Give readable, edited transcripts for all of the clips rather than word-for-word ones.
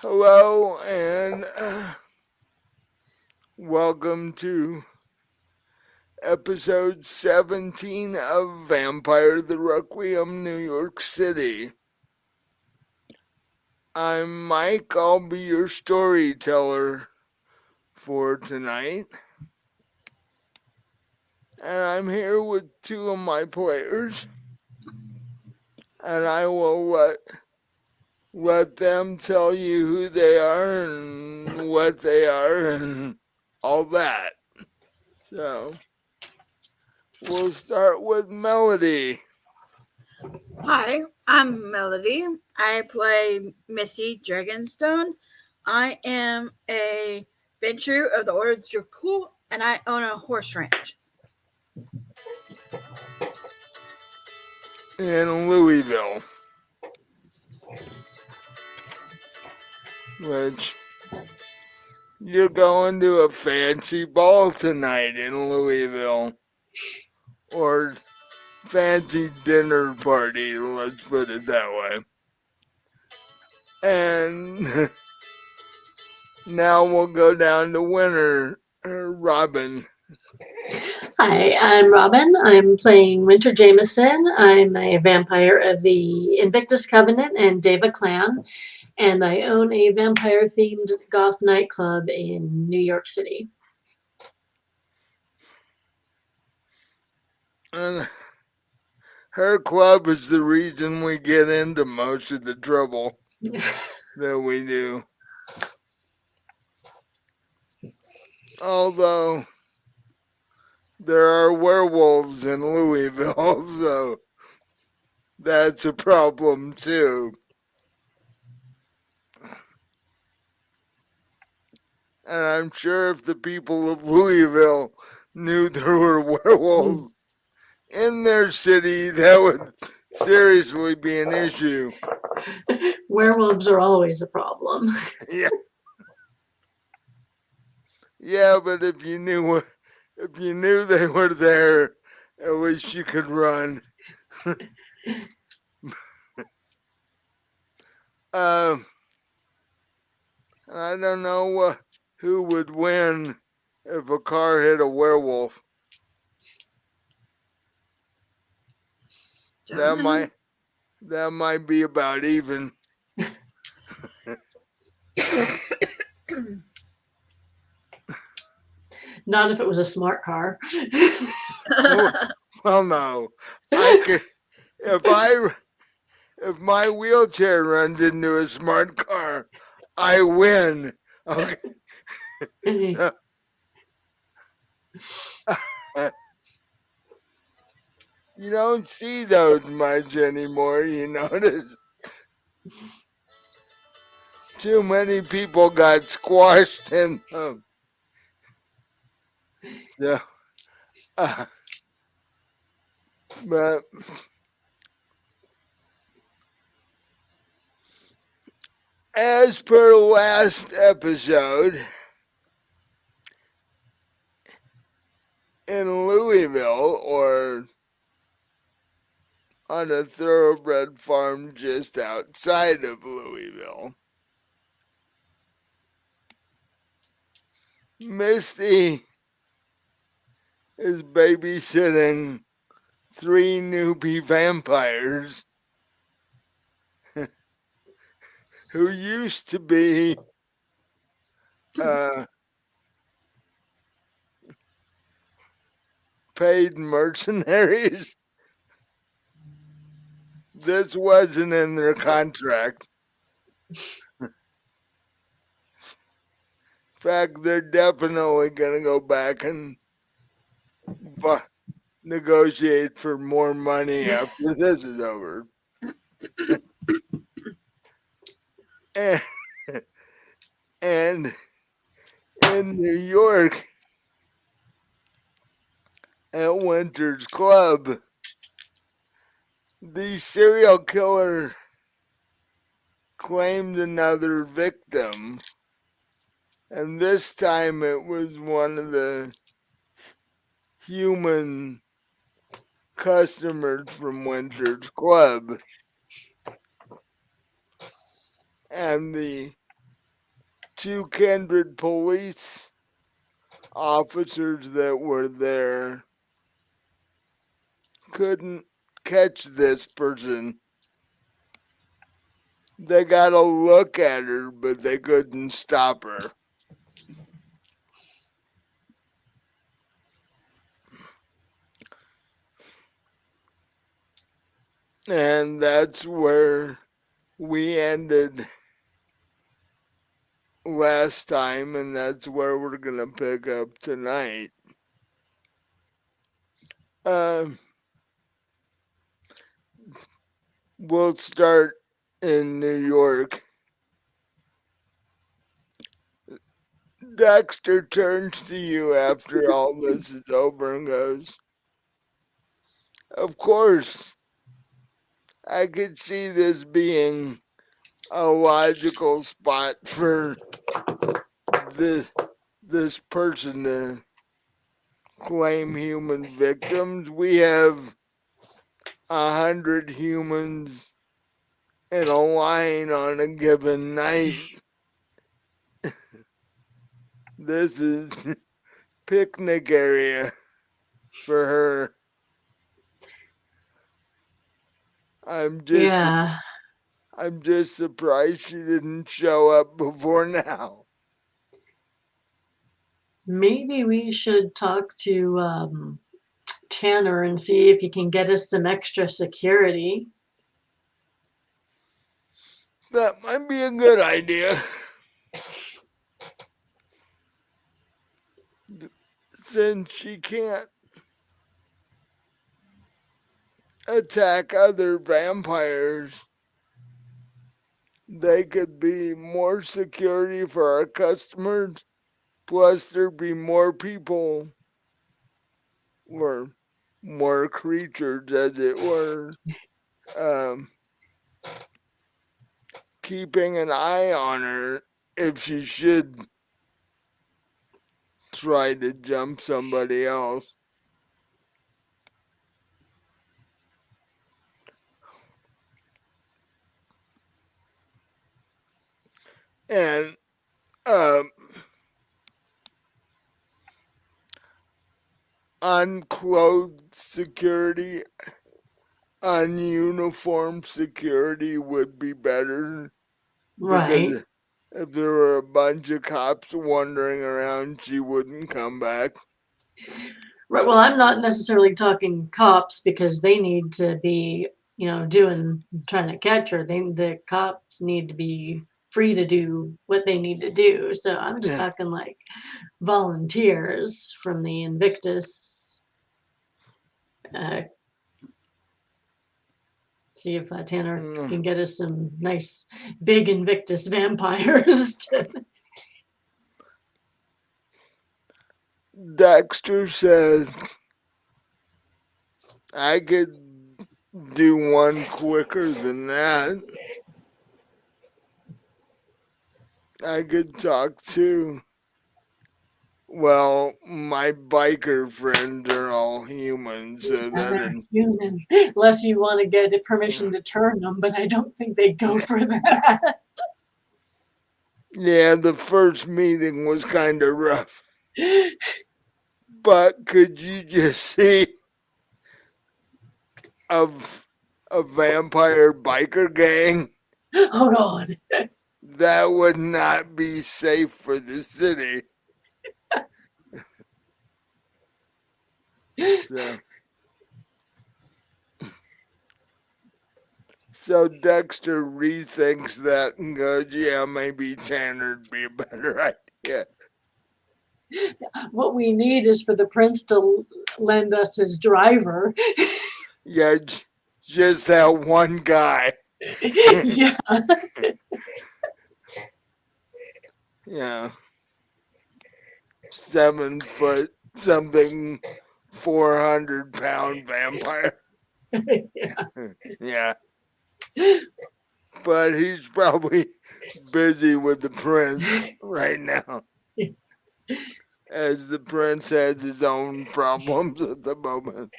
Hello and welcome to episode 17 of Vampire the Requiem, New York City. I'm Mike, I'll be your storyteller for tonight. And I'm here with two of my players. And I will let them tell you who they are and what they are and all that. So we'll start with Melody. Hi, I'm Melody. I play Misti Dragonstone. I am a venture of the Order of Dracul, and I own a horse ranch. In Louisville, which you're going to a fancy ball tonight in Louisville, or fancy dinner party, let's put it that way. And now we'll go down to Winter, Robin. Hi, I'm Robin. I'm playing Winter Jameson. I'm a vampire of the Invictus Covenant and Deva clan, and I own a vampire-themed goth nightclub in New York City. And her club is the reason we get into most of the trouble that we do. Although there are werewolves in Louisville, so that's a problem too. And I'm sure if the people of Louisville knew there were werewolves in their city, that would seriously be an issue. Werewolves are always a problem. Yeah. Yeah, but if you knew they were there, at least you could run. I don't know who would win if a car hit a werewolf. That might be about even. Not if it was a smart car. Well, no. I could, if my wheelchair runs into a smart car, I win. Okay. You don't see those much anymore, you notice. Too many people got squashed in them. Yeah. But as per last episode, in Louisville, or on a thoroughbred farm just outside of Louisville, Misti is babysitting 3 newbie vampires who used to be paid mercenaries. This wasn't in their contract. In fact, they're definitely going to go back and negotiate for more money after this is over. And in New York, at Winter's Club, the serial killer claimed another victim, and this time it was one of the human customers from Winter's Club. And the two kindred police officers that were there couldn't catch this person. They got a look at her, but they couldn't stop her. And that's where we ended last time, and that's where we're gonna pick up tonight. We'll start in New York. Dexter turns to you after all this is over and goes, "Of course, I could see this being a logical spot for this person to claim human victims. We have 100 humans in a line on a given night. This is picnic area for her. I'm just surprised she didn't show up before now." Maybe we should talk to Tanner and see if he can get us some extra security. That might be a good idea. Since she can't attack other vampires, they could be more security for our customers, plus there'd be more people, or more creatures as it were, keeping an eye on her if she should try to jump somebody else. And unclothed security, ununiformed security would be better. Right. Because if there were a bunch of cops wandering around, she wouldn't come back. Right. Well, I'm not necessarily talking cops because they need to be, trying to catch her. The cops need to be free to do what they need to do. So I'm just talking like volunteers from the Invictus. See if Tanner can get us some nice big Invictus vampires. Dexter says, "I could do one quicker than that. I could talk to, well, my biker friends are all humans, so that'd..." Human, unless you want to get permission to turn them, but I don't think they go for that. Yeah, the first meeting was kind of rough. But could you just see a vampire biker gang? Oh God. That would not be safe for the city. So Dexter rethinks that and goes, "Yeah, maybe Tanner'd be a better idea." What we need is for the prince to lend us his driver. Yeah, just that one guy. Yeah. Yeah. 7 foot something, 400-pound vampire. Yeah. But he's probably busy with the prince right now, as the prince has his own problems at the moment.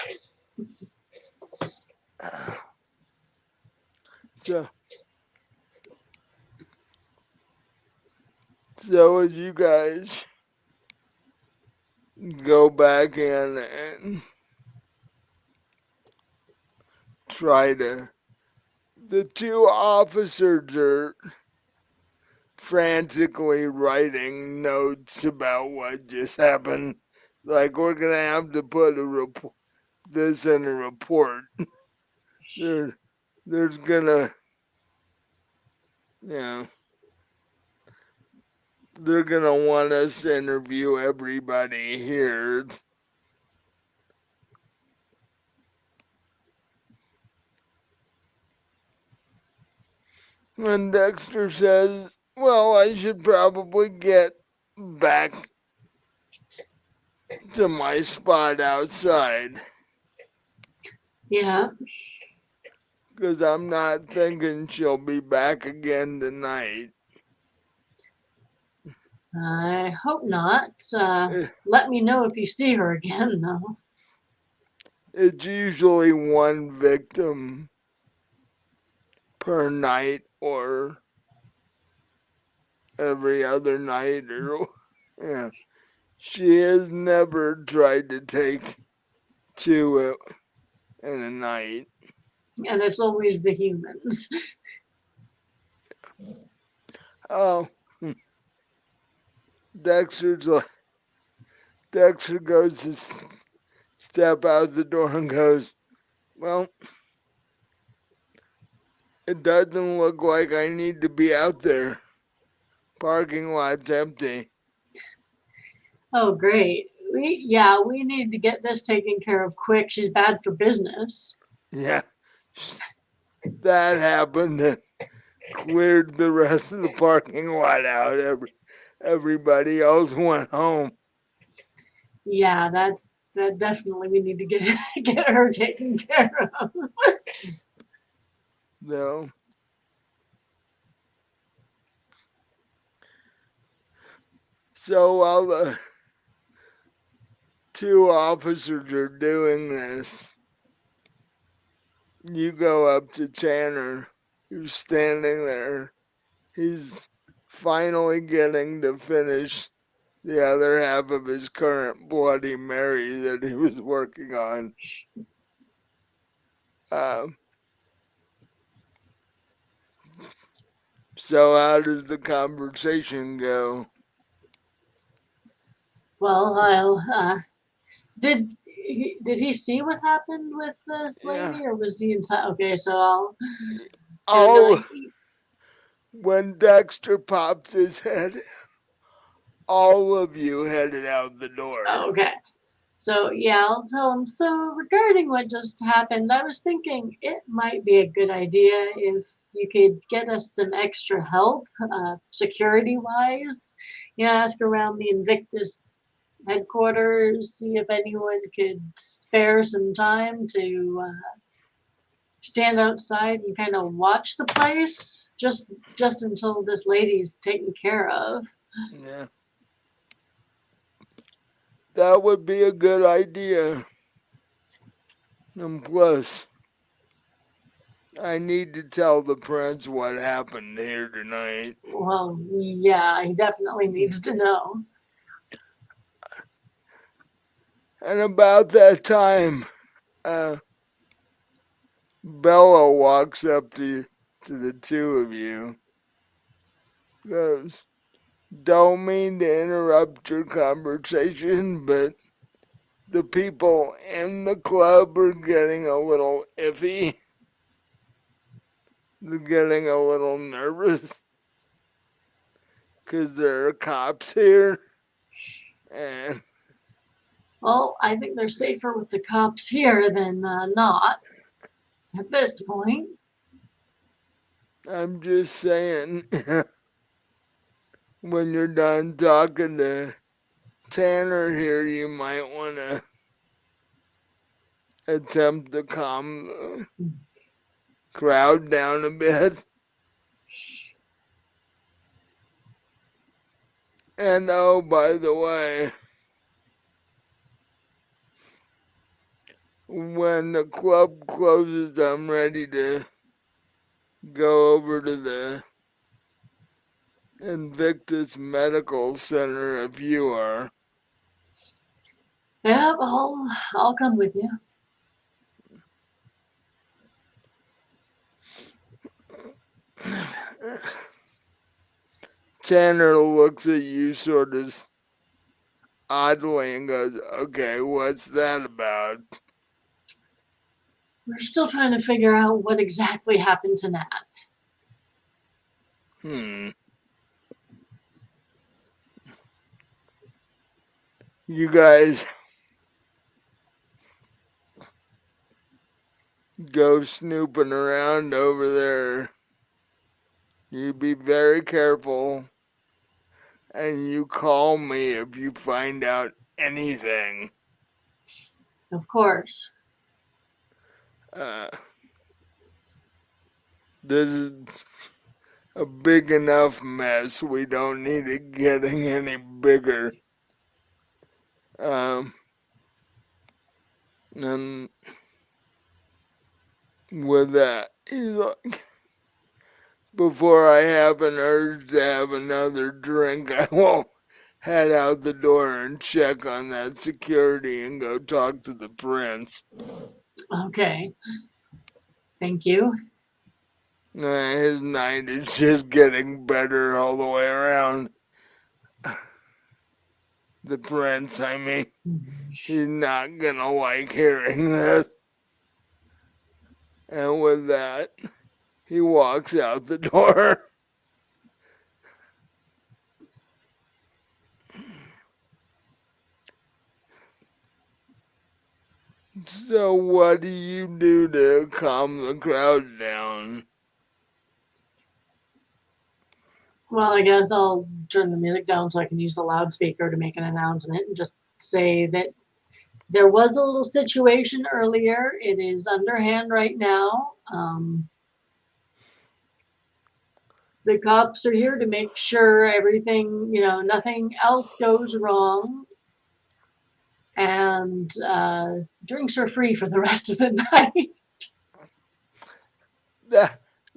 So as you guys go back in and try to, the two officers are frantically writing notes about what just happened. Like, we're gonna have to put this in a report. There's gonna, you know, they're gonna want us to interview everybody here. And Dexter says, well, I should probably get back to my spot outside. Yeah, Because I'm not thinking she'll be back again tonight. I hope not. Eh, Let me know if you see her again, though. It's usually one victim per night or every other night, or yeah. She has never tried to take two in a night. And it's always the humans. Oh, Dexter goes to step out the door and goes, well, it doesn't look like I need to be out there. Parking lot's empty. Oh, great. We need to get this taken care of quick. She's bad for business. Yeah, that happened and cleared the rest of the parking lot out. Everybody else went home. Yeah, that definitely we need to get her taken care of. No. So while the two officers are doing this, you go up to Tanner, who's standing there. He's finally getting to finish the other half of his current Bloody Mary that he was working on. So how does the conversation go? Well, did he see what happened with this lady, Yeah. or was he inside? Okay, so All when Dexter popped his head, all of you headed out the door. okay. So yeah, I'll tell him. So regarding what just happened, I was thinking it might be a good idea if you could get us some extra help, security wise. You know, ask around the Invictus headquarters, see if anyone could spare some time to stand outside and kind of watch the place, just until this lady's taken care of. Yeah. That would be a good idea. And plus, I need to tell the prince what happened here tonight. Well, yeah, he definitely needs to know. And about that time, Bella walks up to the two of you. Goes, don't mean to interrupt your conversation, but the people in the club are getting a little iffy. They're getting a little nervous because there are cops here. And Well, I think they're safer with the cops here than not at this point. I'm just saying, when you're done talking to Tanner here, you might want to attempt to calm the crowd down a bit. And oh, by the way, when the club closes, I'm ready to go over to the Invictus Medical Center if you are. Yeah, I'll come with you. Tanner looks at you sort of oddly and goes, okay, what's that about? We're still trying to figure out what exactly happened to Nat. You guys go snooping around over there. You be very careful, and you call me if you find out anything. Of course. This is a big enough mess. We don't need it getting any bigger. And with that, he's like, before I have an urge to have another drink, I will head out the door and check on that security and go talk to the prince. Okay. Thank you. His night is just getting better all the way around. The prince, I mean, he's not gonna like hearing this. And with that, he walks out the door. So what do you do to calm the crowd down? Well, I guess I'll turn the music down so I can use the loudspeaker to make an announcement and just say that there was a little situation earlier. It is underhand right now. The cops are here to make sure everything, nothing else goes wrong. And drinks are free for the rest of the night.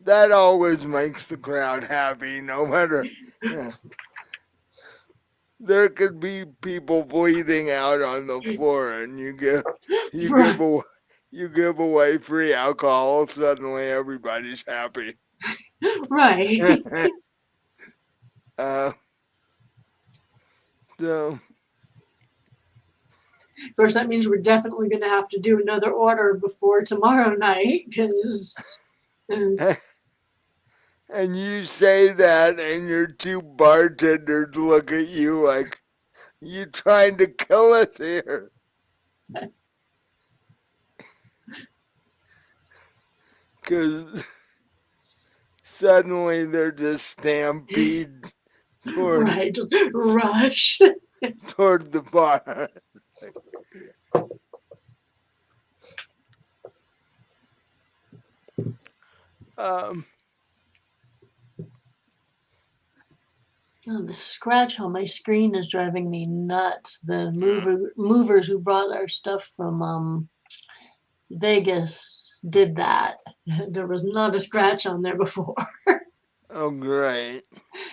That always makes the crowd happy, no matter. There could be people bleeding out on the floor, and you give away free alcohol. Suddenly, everybody's happy. Right. So, of course, that means we're definitely going to have to do another order before tomorrow night because. And you say that, and your two bartenders look at you like, you trying to kill us here? Because suddenly they're just stampede toward, right, just rush. toward the bar. Oh, the scratch on my screen is driving me nuts. The movers who brought our stuff from Vegas did that. There was not a scratch on there before. Oh, great.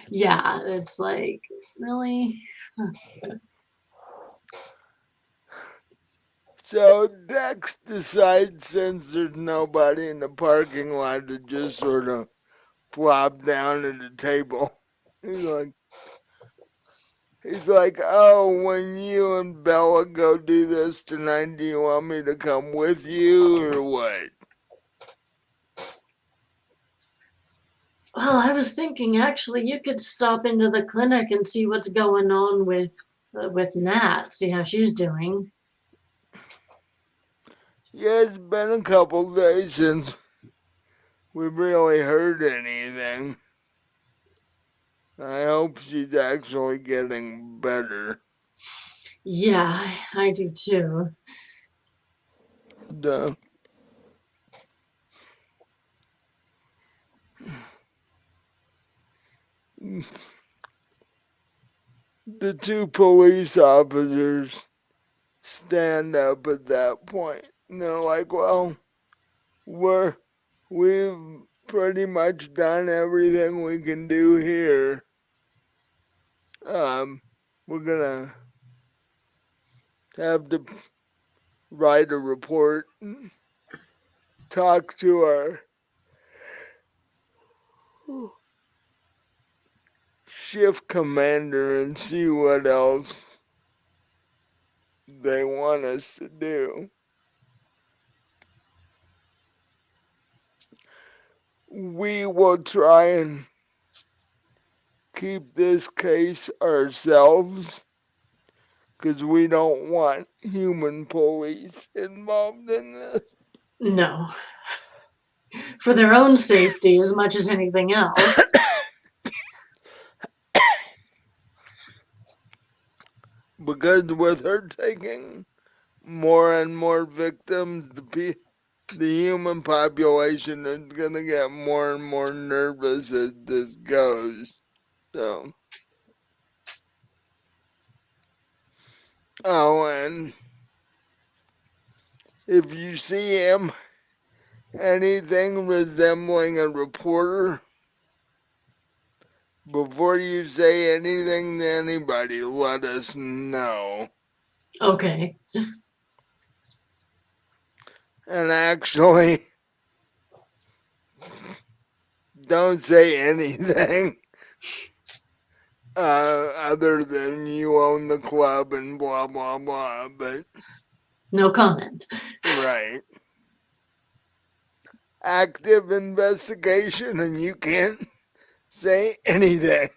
Yeah, it's like, really? So Dex decides, since there's nobody in the parking lot, to just sort of plop down at the table. He's like, oh, when you and Bella go do this tonight, do you want me to come with you or what? Well, I was thinking actually you could stop into the clinic and see what's going on with Nat, see how she's doing. Yeah, it's been a couple days since we've really heard anything. I hope she's actually getting better. Yeah, I do too. The two police officers stand up at that point, and they're like, well, we've pretty much done everything we can do here. we're gonna have to write a report, talk to our shift commander and see what else they want us to do. We will try and keep this case ourselves because we don't want human police involved in this. No. For their own safety as much as anything else. Because with her taking more and more victims, the human population is going to get more and more nervous as this goes. So, oh, and if you see him, anything resembling a reporter, before you say anything to anybody, let us know. Okay. And actually, don't say anything other than you own the club and blah, blah, blah. But, No comment. right. Active investigation, and you can't say anything.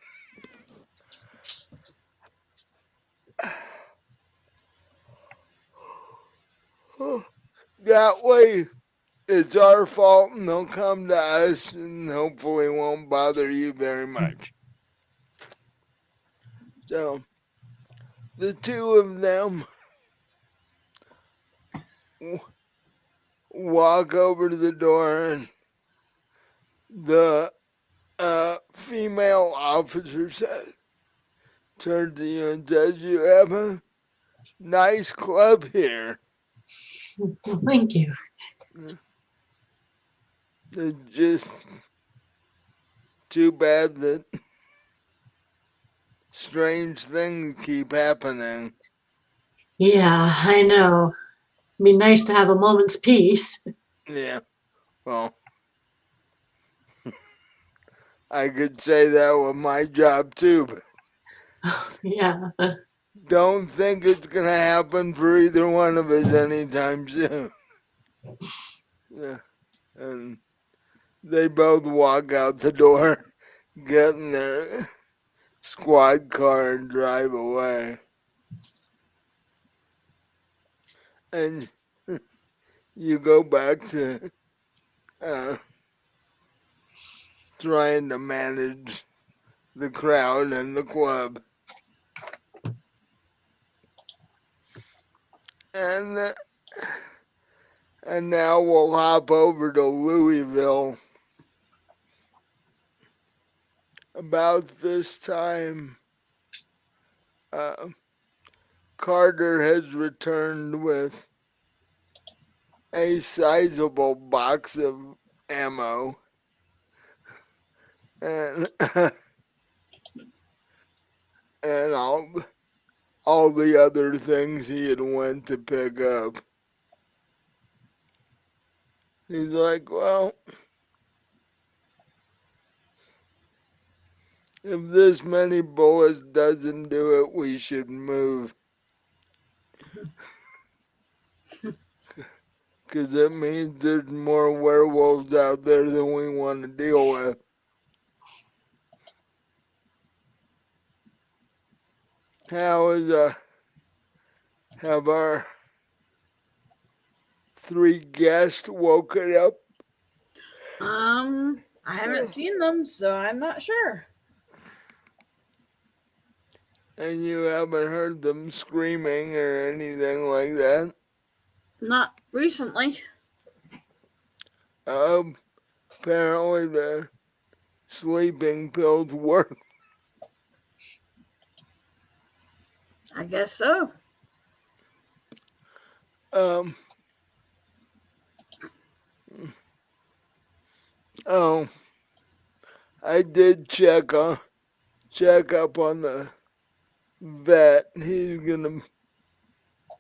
That way, it's our fault and they'll come to us and hopefully won't bother you very much. So, the two of them walk over to the door, and the female officer turns to you and says, "You have a nice club here." Thank you. It's just too bad that strange things keep happening. Yeah, I know. It'd be nice to have a moment's peace. Yeah, well, I could say that with my job too, but Yeah. don't think it's gonna happen for either one of us anytime soon. Yeah, and they both walk out the door, get in their squad car, and drive away. And you go back to trying to manage the crowd and the club. And now we'll hop over to Louisville. About this time, Carter has returned with a sizable box of ammo and and all the other things he had went to pick up. He's like, well, if this many bullets doesn't do it, we should move. Because it means there's more werewolves out there than we want to deal with. How is have our three guests woken up? I haven't seen them, so I'm not sure. And you haven't heard them screaming or anything like that? Not recently. Apparently the sleeping pills work. I guess so. Oh, I did check up on the vet. He's gonna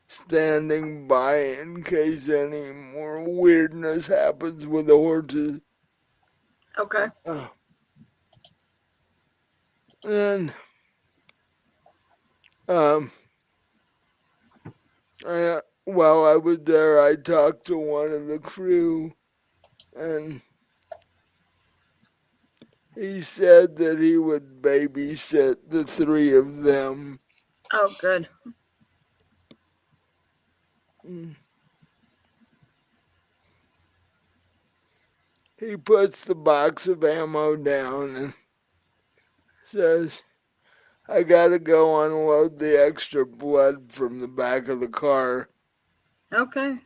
standing by in case any more weirdness happens with the horses. Okay. And um, while I was there, I talked to one of the crew, and he said that he would babysit the three of them. Oh, good. He puts the box of ammo down and says, I gotta go unload the extra blood from the back of the car. Okay.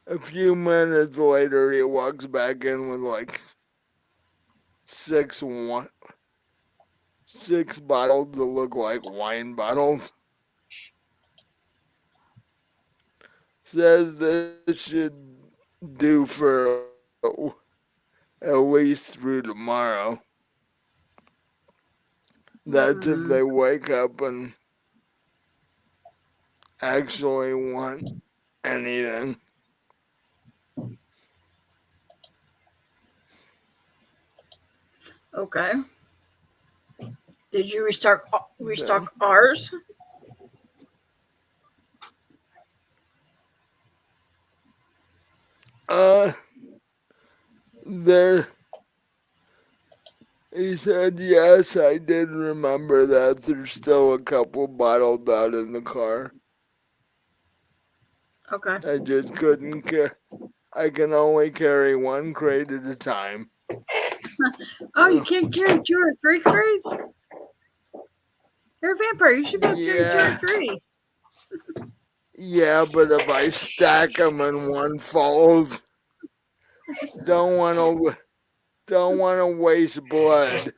A few minutes later, he walks back in with like six bottles that look like wine bottles. Says this should do for at least through tomorrow. That's if they wake up and actually want anything. Okay. Did you restock ours? There. He said, yes, I did remember that. There's still a couple bottles out in the car. Okay. I just couldn't I can only carry one crate at a time. Oh, you can't carry 2 or 3 crates? You're a vampire. You should be able to carry 2 or 3. Yeah, but if I stack them and one falls, don't want to waste blood.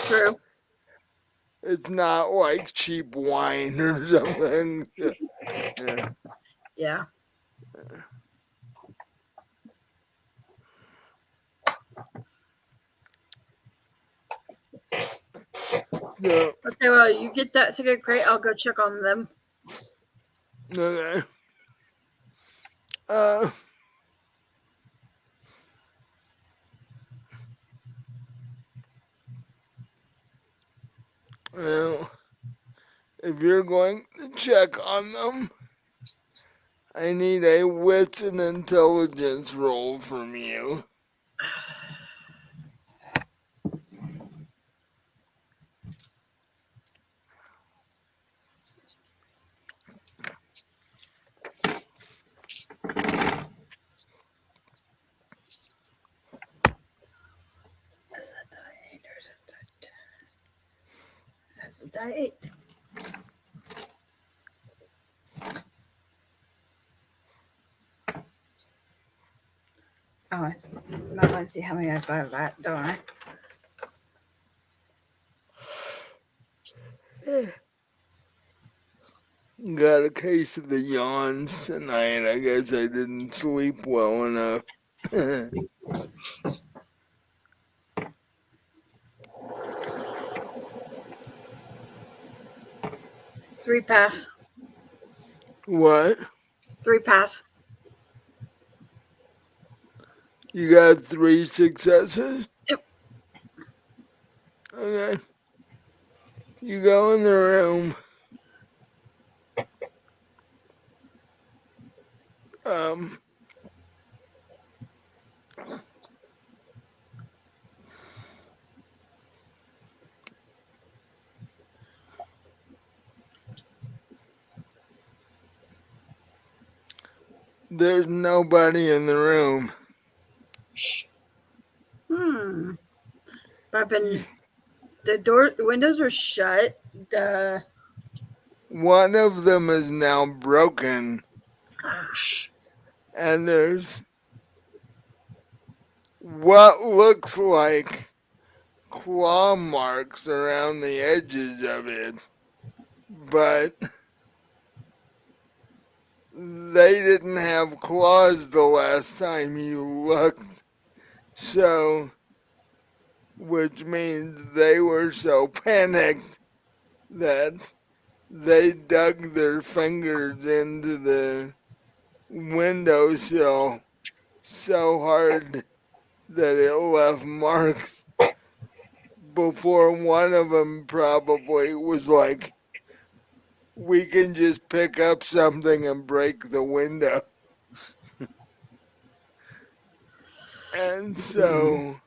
True. It's not like cheap wine or something. Yeah. No. Okay, well, you get that second crate. I'll go check on them. Okay. Well, if you're going to check on them, I need a wits and intelligence roll from you. That's a die 8. Oh, I might want to see how many I got of that, don't I? Got a case of the yawns tonight. I guess I didn't sleep well enough. 3 pass. What? 3 pass. You got 3 successes? Yep. Okay. You go in the room. There's nobody in the room. But the windows are shut. One of them is now broken. And there's what looks like claw marks around the edges of it. But they didn't have claws the last time you looked. So which means they were so panicked that they dug their fingers into the windowsill so hard that it left marks before one of them probably was like, we can just pick up something and break the window. And so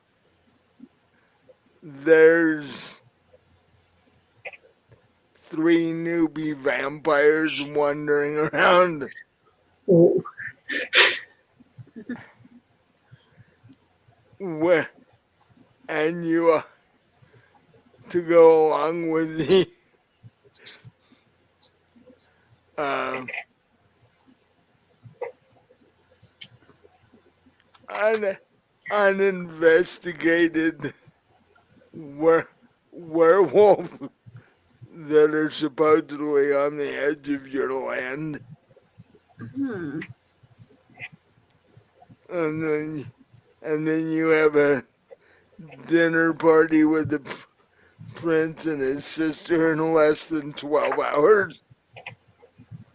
there's 3 newbie vampires wandering around. Oh, And you to go along with the uninvestigated werewolf that are supposedly on the edge of your land. Hmm. And then you have a dinner party with the prince and his sister in less than 12 hours.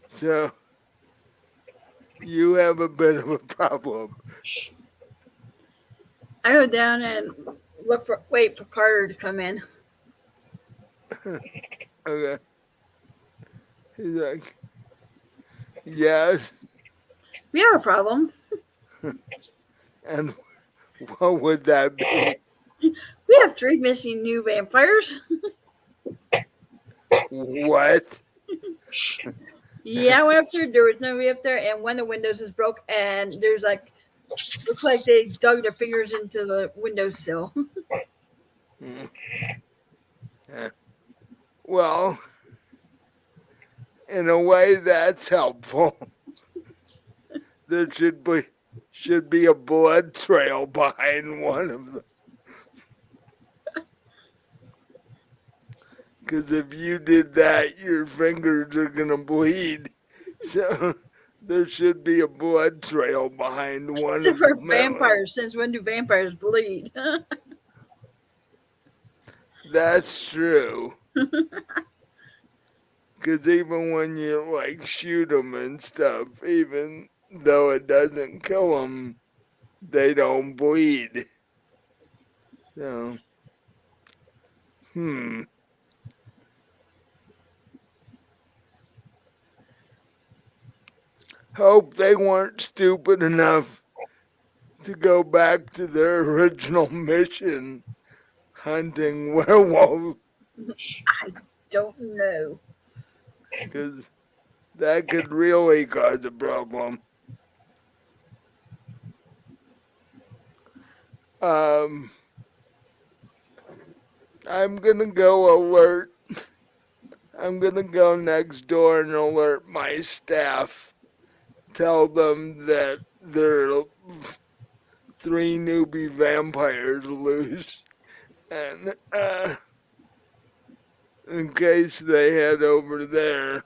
So you have a bit of a problem. I go down and wait for Carter to come in. Okay. He's like, yes. We have a problem. And what would that be? We have 3 missing new vampires. What? Yeah, I went up there. There was nobody up there, and one of the windows is broke, and there's like, looks like they dug their fingers into the windowsill. Yeah. Well, in a way, that's helpful. There should be a blood trail behind one of them. Because if you did that, your fingers are gonna bleed. So there should be a blood trail behind one Except of for them. vampires, since when do vampires bleed? That's true. Because even when you like shoot them and stuff, even though it doesn't kill them, they don't bleed. So, hope they weren't stupid enough to go back to their original mission, hunting werewolves, I don't know. because that could really cause a problem. I'm gonna go alert. I'm gonna go next door and alert my staff. Tell them that there are 3 newbie vampires loose, and in case they head over there.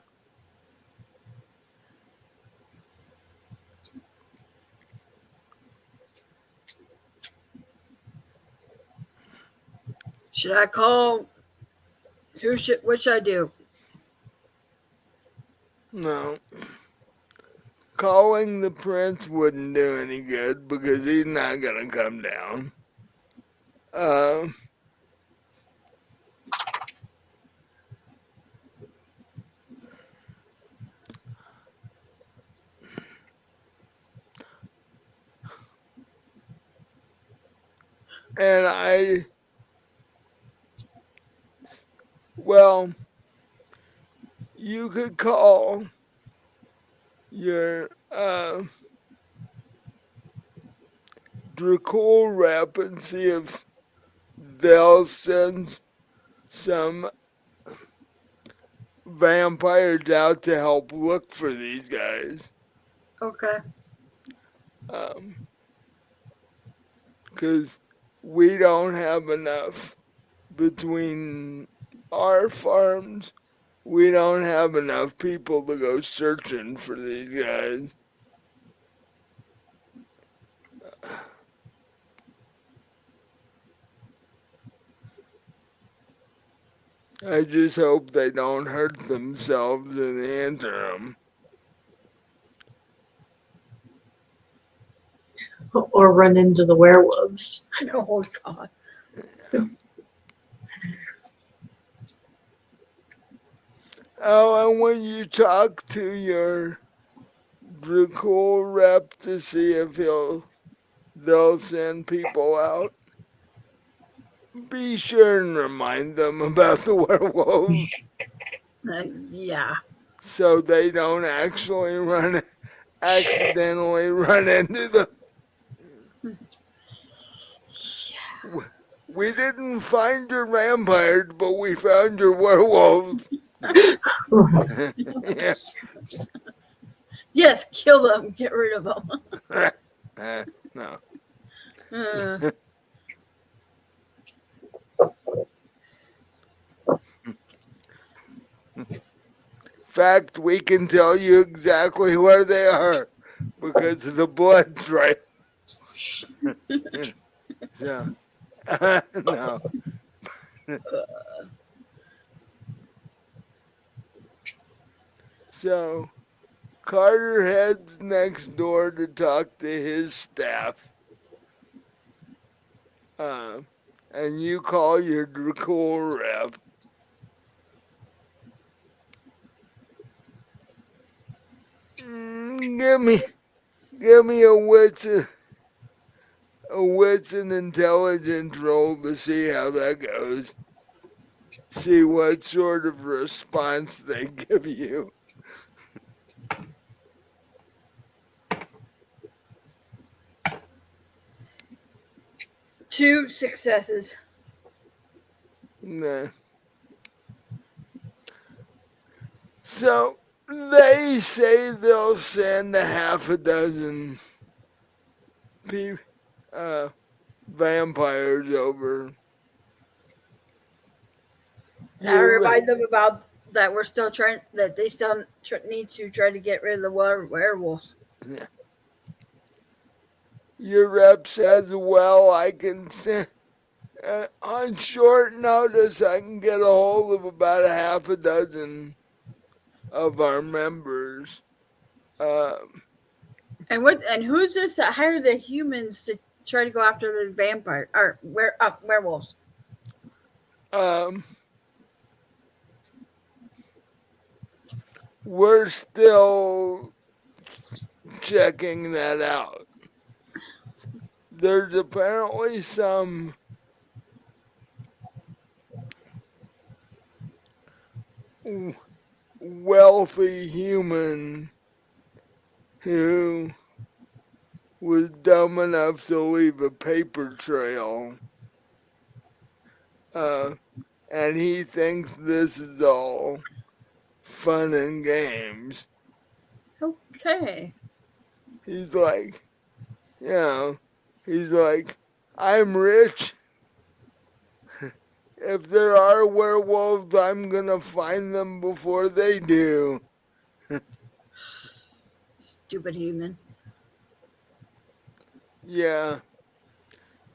Should I call? What should I do? No. Calling the prince wouldn't do any good because he's not gonna come down. And well, you could call your Dracul rep and see if they'll send some vampires out to help look for these guys. Okay. Because we don't have enough between our farms. We don't have enough people to go searching for these guys. I just hope they don't hurt themselves in the interim. Or run into the werewolves. Oh God. Oh, and when you talk to your Dracul rep to see if they'll send people out, be sure and remind them about the werewolves Yeah. so they don't accidentally run into the. We didn't find your vampires, but we found your werewolves. Yeah. Yes, kill them. Get rid of them. No. Fact, we can tell you exactly where they are because of the blood trail. So, no. So, Carter heads next door to talk to his staff. And you call your Dracul rep. Give me a wits and intelligence roll to see how that goes. See what sort of response they give you. 2 successes. Nah. So they say they'll send a half a dozen vampires over. And I remind them about that we're still trying, that they still need to try to get rid of the werewolves. Your rep says, well, I can send, on short notice, I can get a hold of about a half a dozen of our members. And who's this that hired the humans to try to go after the vampire or werewolves? We're still checking that out. There's apparently some wealthy human who was dumb enough to leave a paper trail. And he thinks this is all fun and games. Okay. He's like, he's like, I'm rich. If there are werewolves, I'm gonna find them before they do. Stupid human. Yeah.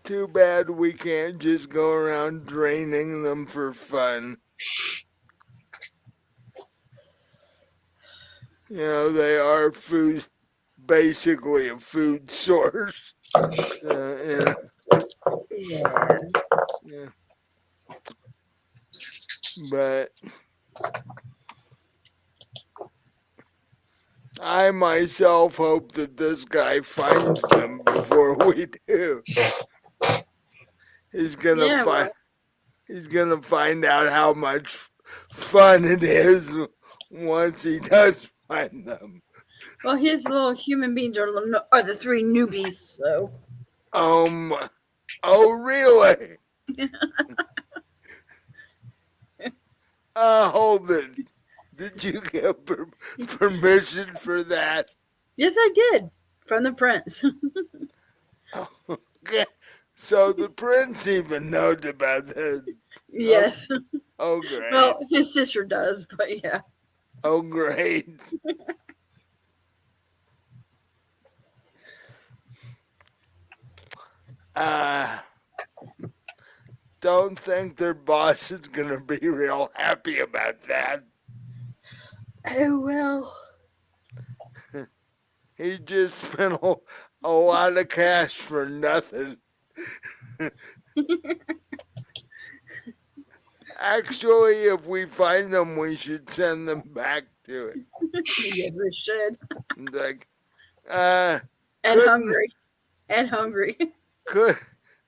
Too bad we can't just go around draining them for fun. They are basically a food source. Yeah. Yeah. But I myself hope that this guy finds them before we do. He's gonna find out how much fun it is once he does find them. Well, his little human beings are the 3 newbies, so. Oh really? Hold it. Did you get permission for that? Yes, I did. From the prince. Okay. So the prince even knows about this. Yes. Oh, great. Well, his sister does, but yeah. Oh, great. don't think their boss is going to be real happy about that. Oh, well. He just spent a lot of cash for nothing. Actually, if we find them, we should send them back to it. Yes, we should. It's like, And couldn't- hungry. And hungry.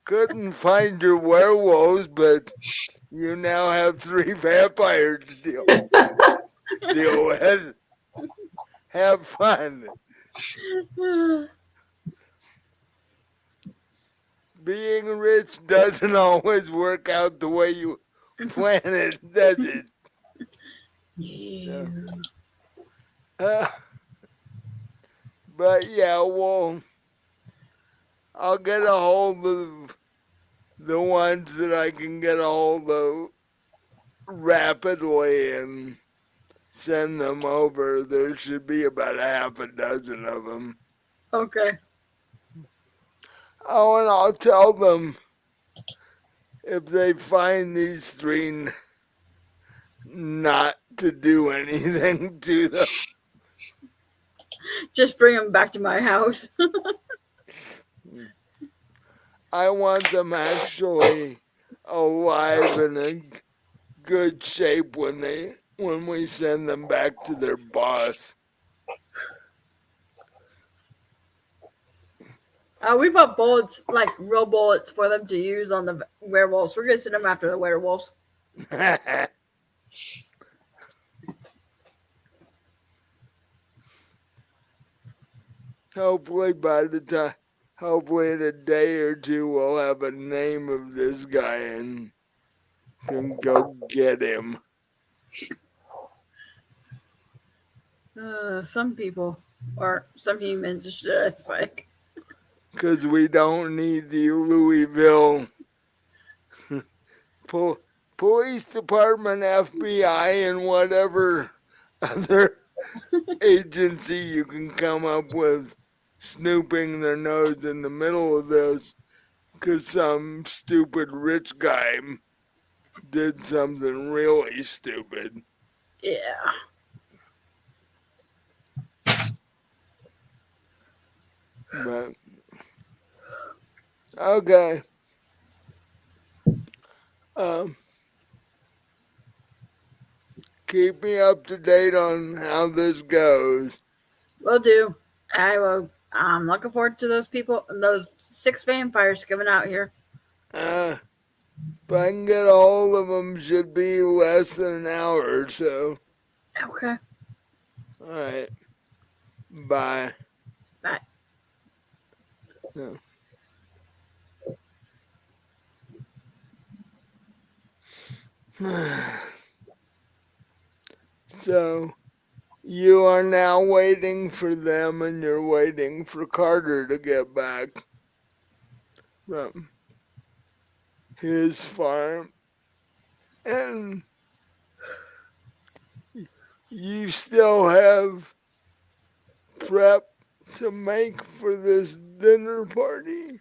couldn't find your werewolves, but you now have 3 vampires to deal with. Have fun. Being rich doesn't always work out the way you plan it, does it? Yeah. But yeah, well, I'll get a hold of the ones that I can get a hold of rapidly and send them over. There should be about half a dozen of them. Okay. Oh, and I'll tell them if they find these 3 not to do anything to them. Just bring them back to my house. I want them actually alive and in good shape when we send them back to their boss. We bought bullets, like real bullets, for them to use on the werewolves. We're gonna send them after the werewolves. Hopefully in a day or 2, we'll have a name of this guy and can go get him. Some people, or some humans, should I say. Because we don't need the Louisville police department, FBI, and whatever other agency you can come up with snooping their nose in the middle of this because some stupid rich guy did something really stupid. Yeah. But okay. Keep me up to date on how this goes. Will do. I will. I'm looking forward to those people, those 6 vampires coming out here. If I can get a hold of them, should be less than an hour or so. Okay. All right. Bye. Bye. Yeah. So, you are now waiting for them and you're waiting for Carter to get back from his farm. And you still have prep to make for this dinner party.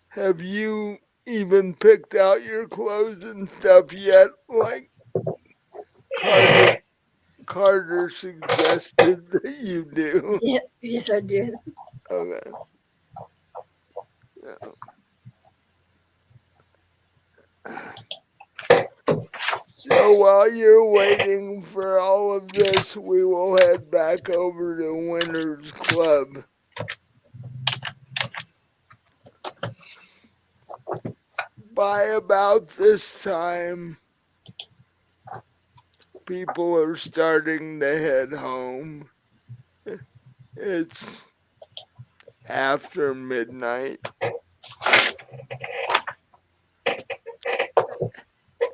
Have you even picked out your clothes and stuff yet, like Carter suggested that you do? Yeah, yes, I did. Okay. So while you're waiting for all of this, we will head back over to Winter's Club. By about this time, people are starting to head home. It's after midnight.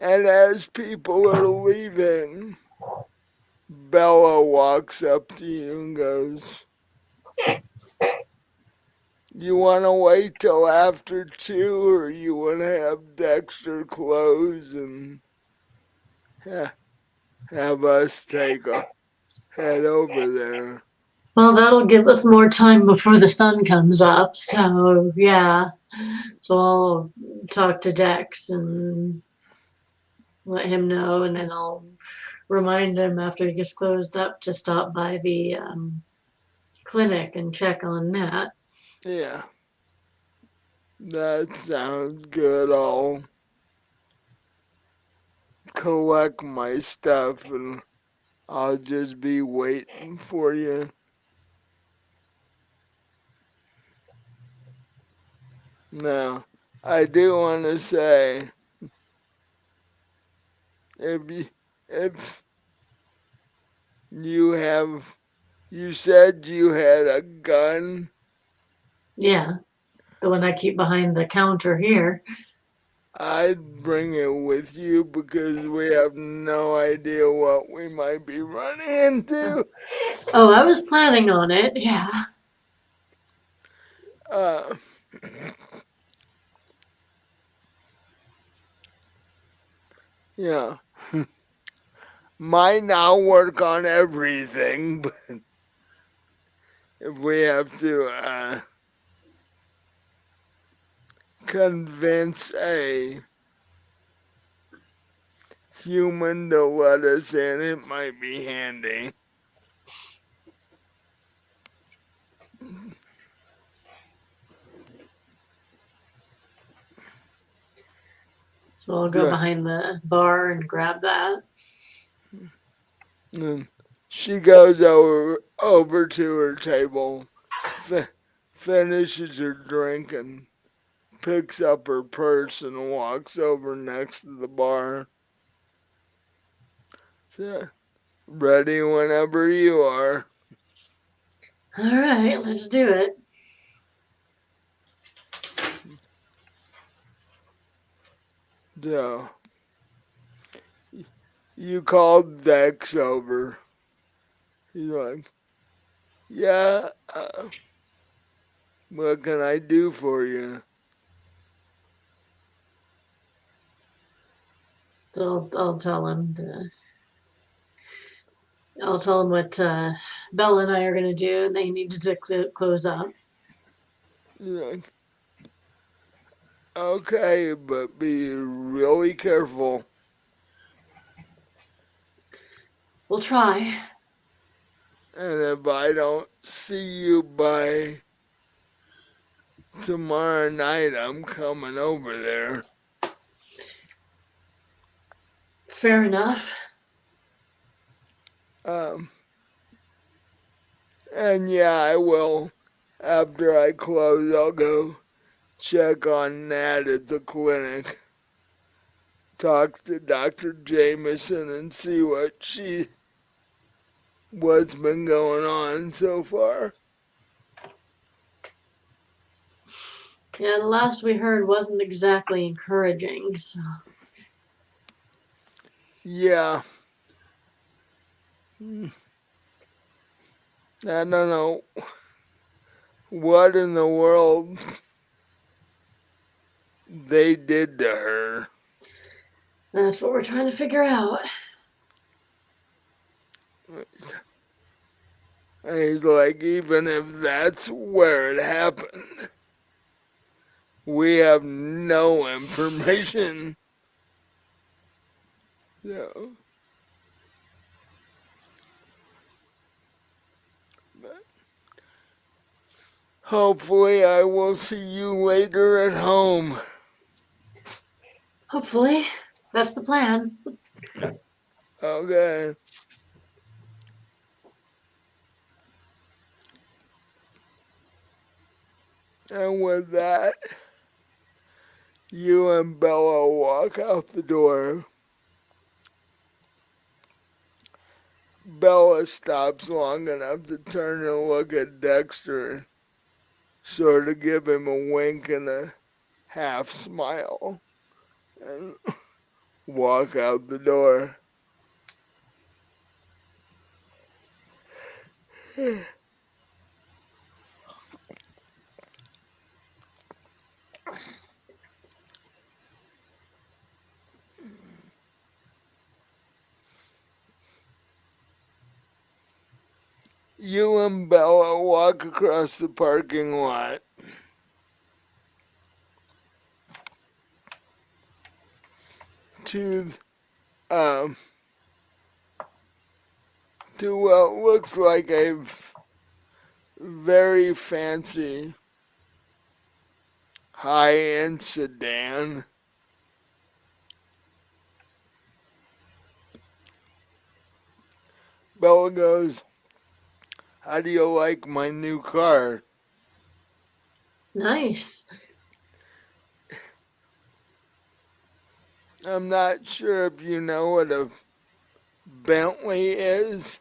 And as people are leaving, Bella walks up to you and goes, "You want to wait till after 2, or you want to have Dexter close and have us take a head over there?" Well, that'll give us more time before the sun comes up, so yeah. So I'll talk to Dex and let him know, and then I'll remind him after he gets closed up to stop by the clinic and check on Nat. Yeah, that sounds good. I'll collect my stuff and I'll just be waiting for you. Now, I do want to say, if if you have, you said you had a gun, Yeah, the one I keep behind the counter here. I'd bring it with you because we have no idea what we might be running into. Oh, I was planning on it. Yeah. Uh, yeah, might not work on everything, but if we have to convince a human to let us in, it might be handy. So I'll go Yeah. behind the bar and grab that. And she goes over to her table, finishes her drink, and picks up her purse and walks over next to the bar. So, ready whenever you are. All right, let's do it. So, you called Dex over. He's like, yeah, what can I do for you? So I'll tell him to. I'll tell him what Bella and I are gonna do, and they need to close up. He's like, okay, but be really careful. We'll try. And if I don't see you by tomorrow night, I'm coming over there. Fair enough. Um, and yeah, I will. After I close, I'll go check on Nat at the clinic. Talk to Dr. Jameson and see what's been going on so far. Yeah, the last we heard wasn't exactly encouraging. So Yeah. I don't know what in the world they did to her. that's what we're trying to figure out. And he's like, even if that's where it happened, we have no information. So, but hopefully, I will see you later at home. Hopefully, that's the plan. Okay. And with that, you and Bella walk out the door. Bella stops long enough to turn and look at Dexter, sort of give him a wink and a half smile, and walk out the door. You and Bella walk across the parking lot. to um to what looks like a very fancy high-end sedan. Bella goes, "How do you like my new car?" Nice. I'm not sure if you know what a Bentley is.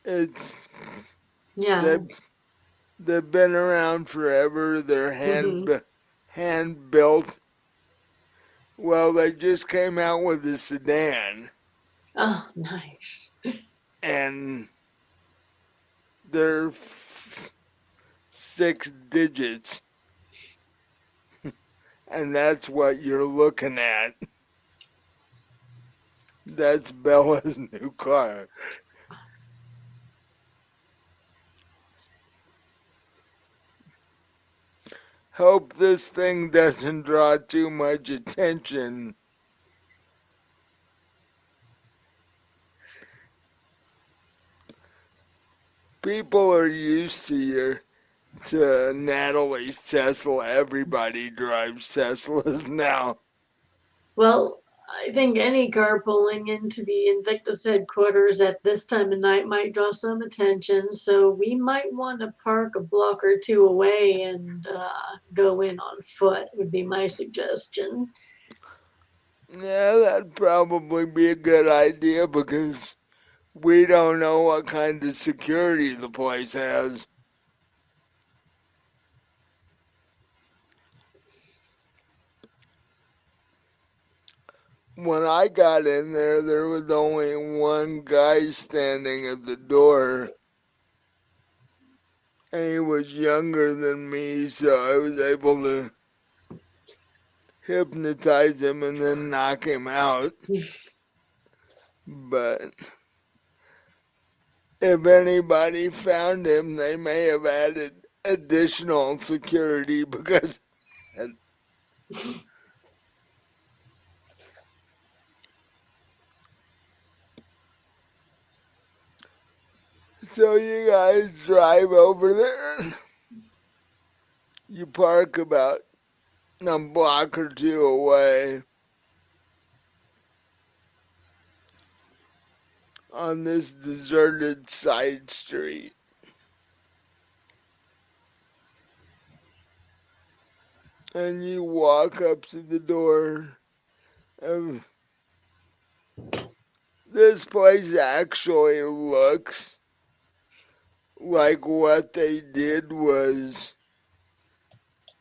It's Yeah. they've, they've been around forever. They're Hmm. hand built. Well, they just came out with a sedan, Oh, nice. and they're 6 digits, and that's what you're looking at. That's Bella's new car. Hope this thing doesn't draw too much attention. People are used to Natalie's Tesla. Everybody drives Teslas now. Well, I think any car pulling into the Invictus headquarters at this time of night might draw some attention, so we might want to park a block or two away and go in on foot, would be my suggestion. Yeah, that'd probably be a good idea because we don't know what kind of security the place has. When I got in there was only one guy standing at the door, and he was younger than me, so I was able to hypnotize him and then knock him out. But if anybody found him, they may have added additional security because. So you guys drive over there. You park about a block or two away on this deserted side street. And you walk up to the door. And this place actually looks like what they did was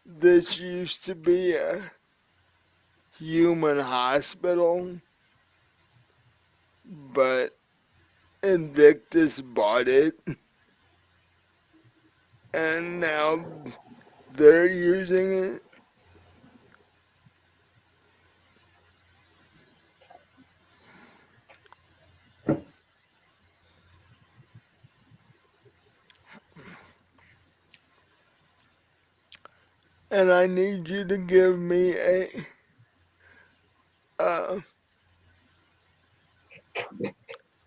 this used to be a human hospital, but Invictus bought it, and now they're using it. And I need you to give me uh,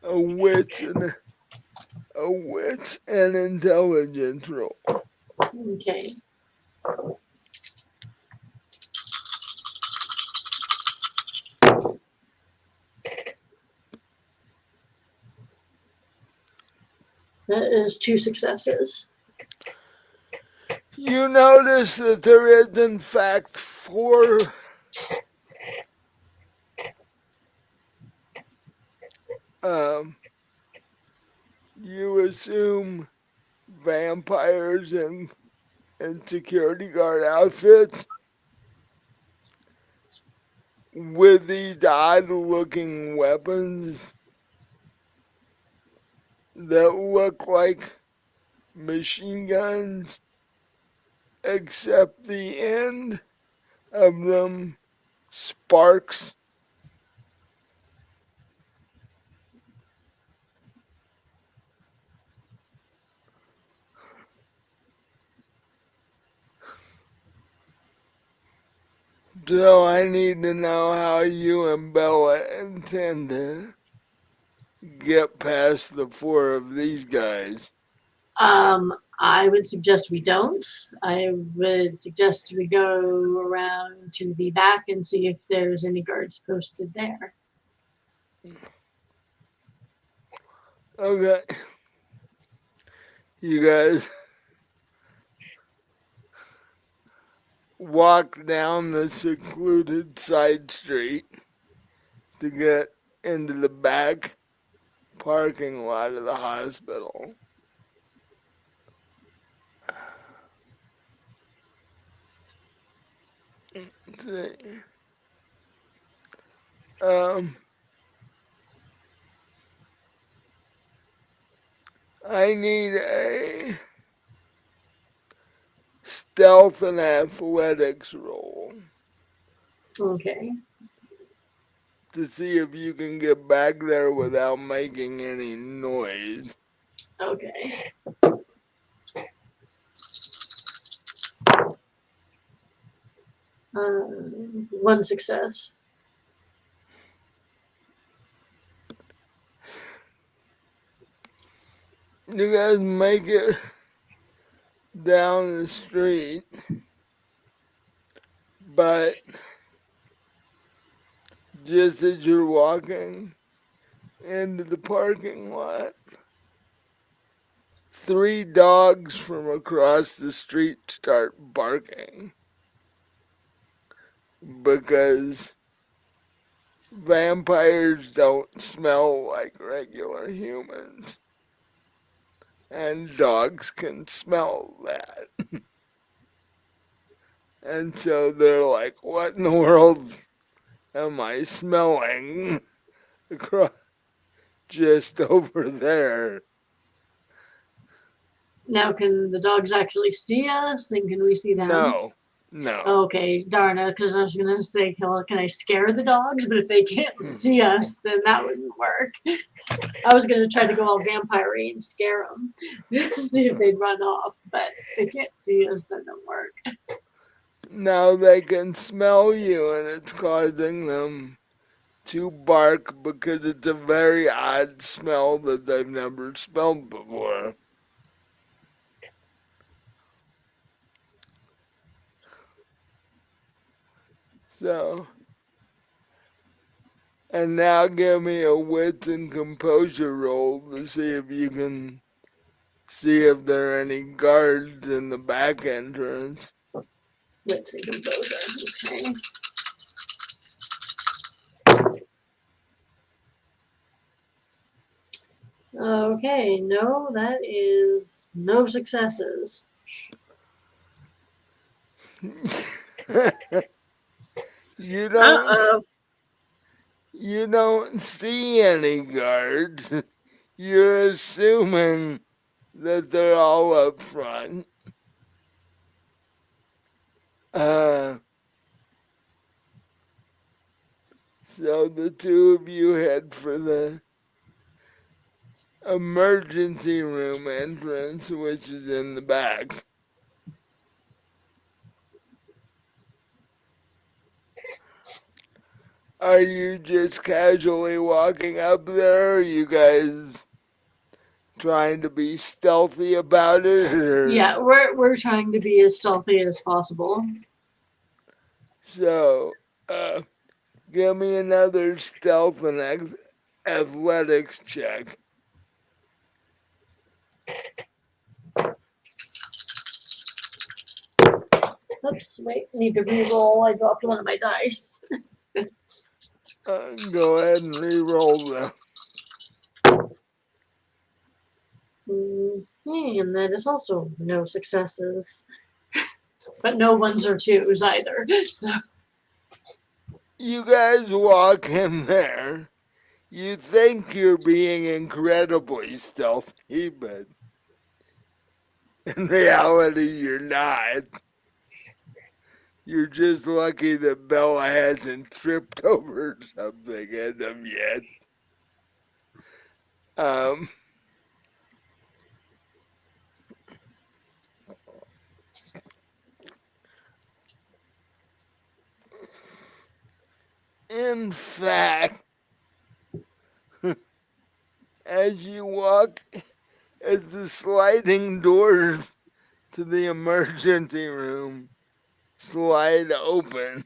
a wit and intelligence roll. Okay. That is 2 successes. You notice that there is, in fact, 4 you assume vampires and security guard outfits with these odd looking weapons that look like machine guns, except the end of them sparks. So I need to know how you and Bella intend to get past the four of these guys. I would suggest we don't. I would suggest we go around to the back and see if there's any guards posted there. Okay. You guys walk down the secluded side street to get into the back parking lot of the hospital. Um, I need a stealth and athletics roll Okay. to see if you can get back there without making any noise. Okay. One success. You guys make it down the street, but just as you're walking into the parking lot, 3 dogs from across the street start barking because vampires don't smell like regular humans, and dogs can smell that. And so they're like, what in the world am I smelling across just over there? Now, can the dogs actually see us? And can we see them? No. Okay, darn it, because I was going to say, can I scare the dogs? But if they can't see us, then that wouldn't work. I was going to try to go all vampire-y and scare them, see if they'd run off. But if they can't see us, then it'll work. Now they can smell you, and it's causing them to bark because it's a very odd smell that they've never smelled before. So, and now give me a wits and composure roll to see if you can see if there are any guards in the back entrance. Let's see, composure. Okay. Okay, no, that is no successes. You don't Uh-oh. you don't see any guards. You're assuming that they're all up front. So the two of you head for the emergency room entrance, which is in the back. Are you just casually walking up there? Or are you guys trying to be stealthy about it? Or? Yeah, we're trying to be as stealthy as possible. So, give me another stealth and athletics check. Oops, wait, need to re-roll. I dropped one of my dice. Go ahead and re-roll them. And that is also no successes. But no ones or twos either. So You guys walk in there. You think you're being incredibly stealthy, but in reality, you're not. You're just lucky that Bella hasn't tripped over something in them yet. Um, In fact, as you walk, as the sliding doors to the emergency room slide open,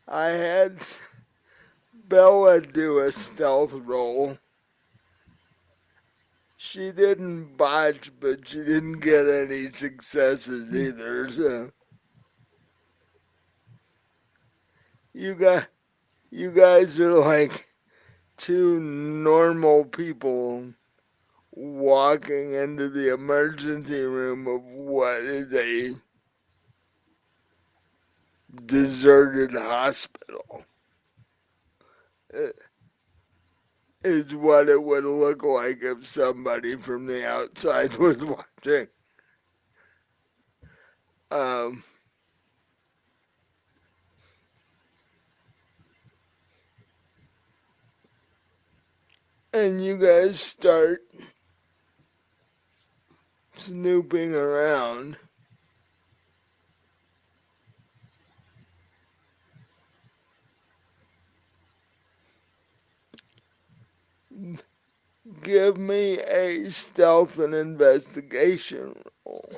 I had Bella do a stealth roll. She didn't botch, but she didn't get any successes either. So you guys are like two normal people walking into the emergency room of what is a deserted hospital. Is what it would look like if somebody from the outside was watching. Um, and you guys start snooping around. Give me a stealth and investigation roll.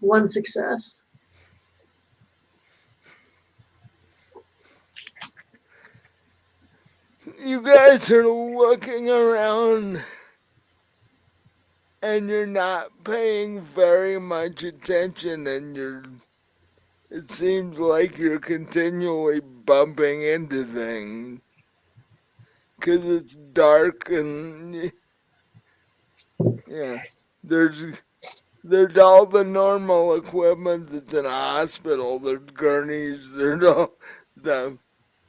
One success. You guys are looking around and you're not paying very much attention, and it seems like you're continually bumping into things because it's dark, and yeah, there's all the normal equipment that's in a hospital. There's gurneys, there's all stuff,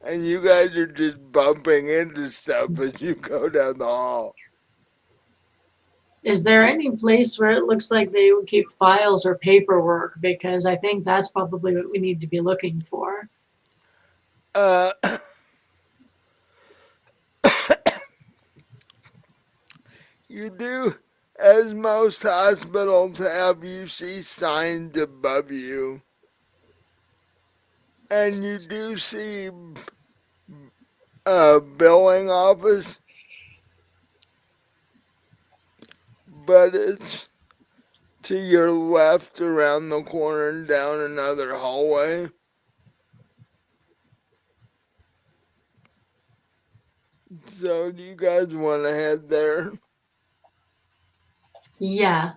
and you guys are just bumping into stuff as you go down the hall. Is there any place where it looks like they would keep files or paperwork? Because I think that's probably what we need to be looking for. You do, as most hospitals have, you see signs above you. And you do see a billing office, but it's to your left around the corner and down another hallway. So do you guys want to head there? Yeah.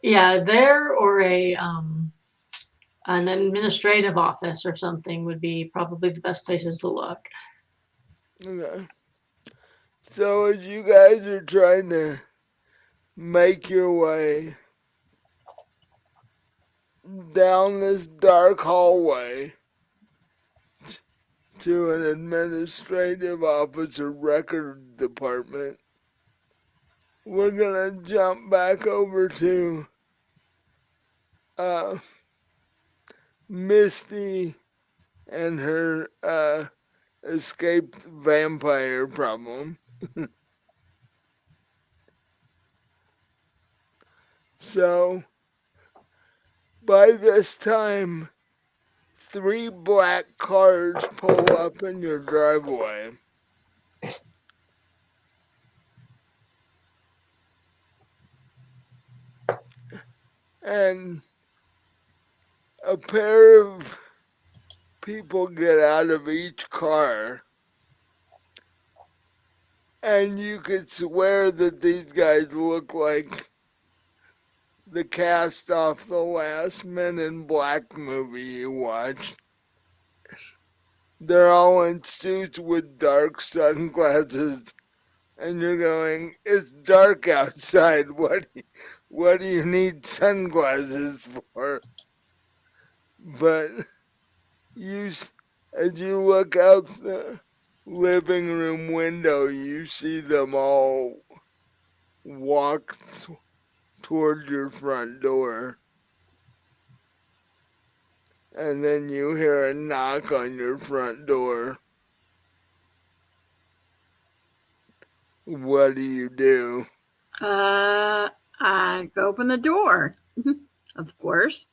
Yeah, there or an administrative office or something would be probably the best places to look. Okay. So as you guys are trying to make your way down this dark hallway to an administrative office or record department, we're gonna jump back over to Misti and her escaped vampire problem. So by this time, 3 black cars pull up in your driveway. And a pair of people get out of each car. And you could swear that these guys look like the cast off the last Men in Black movie you watched. They're all in suits with dark sunglasses, and you're going, it's dark outside. What do you need sunglasses for? but as you look out the living room window, you see them all walk toward your front door. And then you hear a knock on your front door. What do? I go open the door, of course.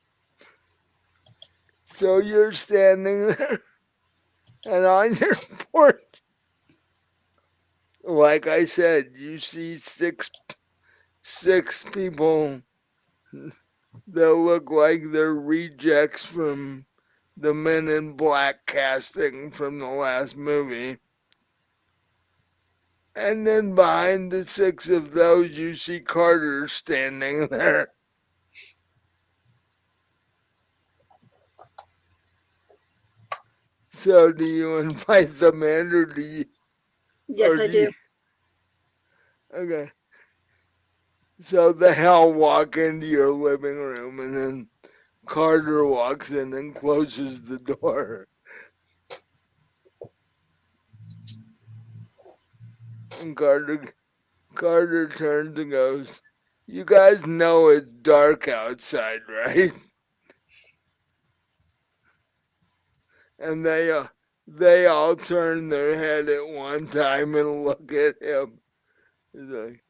So you're standing there, and on your porch, like I said, you see six people that look like they're rejects from the Men in Black casting from the last movie. And then behind the six of those, you see Carter standing there. So do you invite them in, or do you? Yes, I do. Okay. So they all walk into your living room, and then Carter walks in and closes the door. And Carter turns and goes, "You guys know it's dark outside, right?" And they all turn their head at one time and look at him. He's like,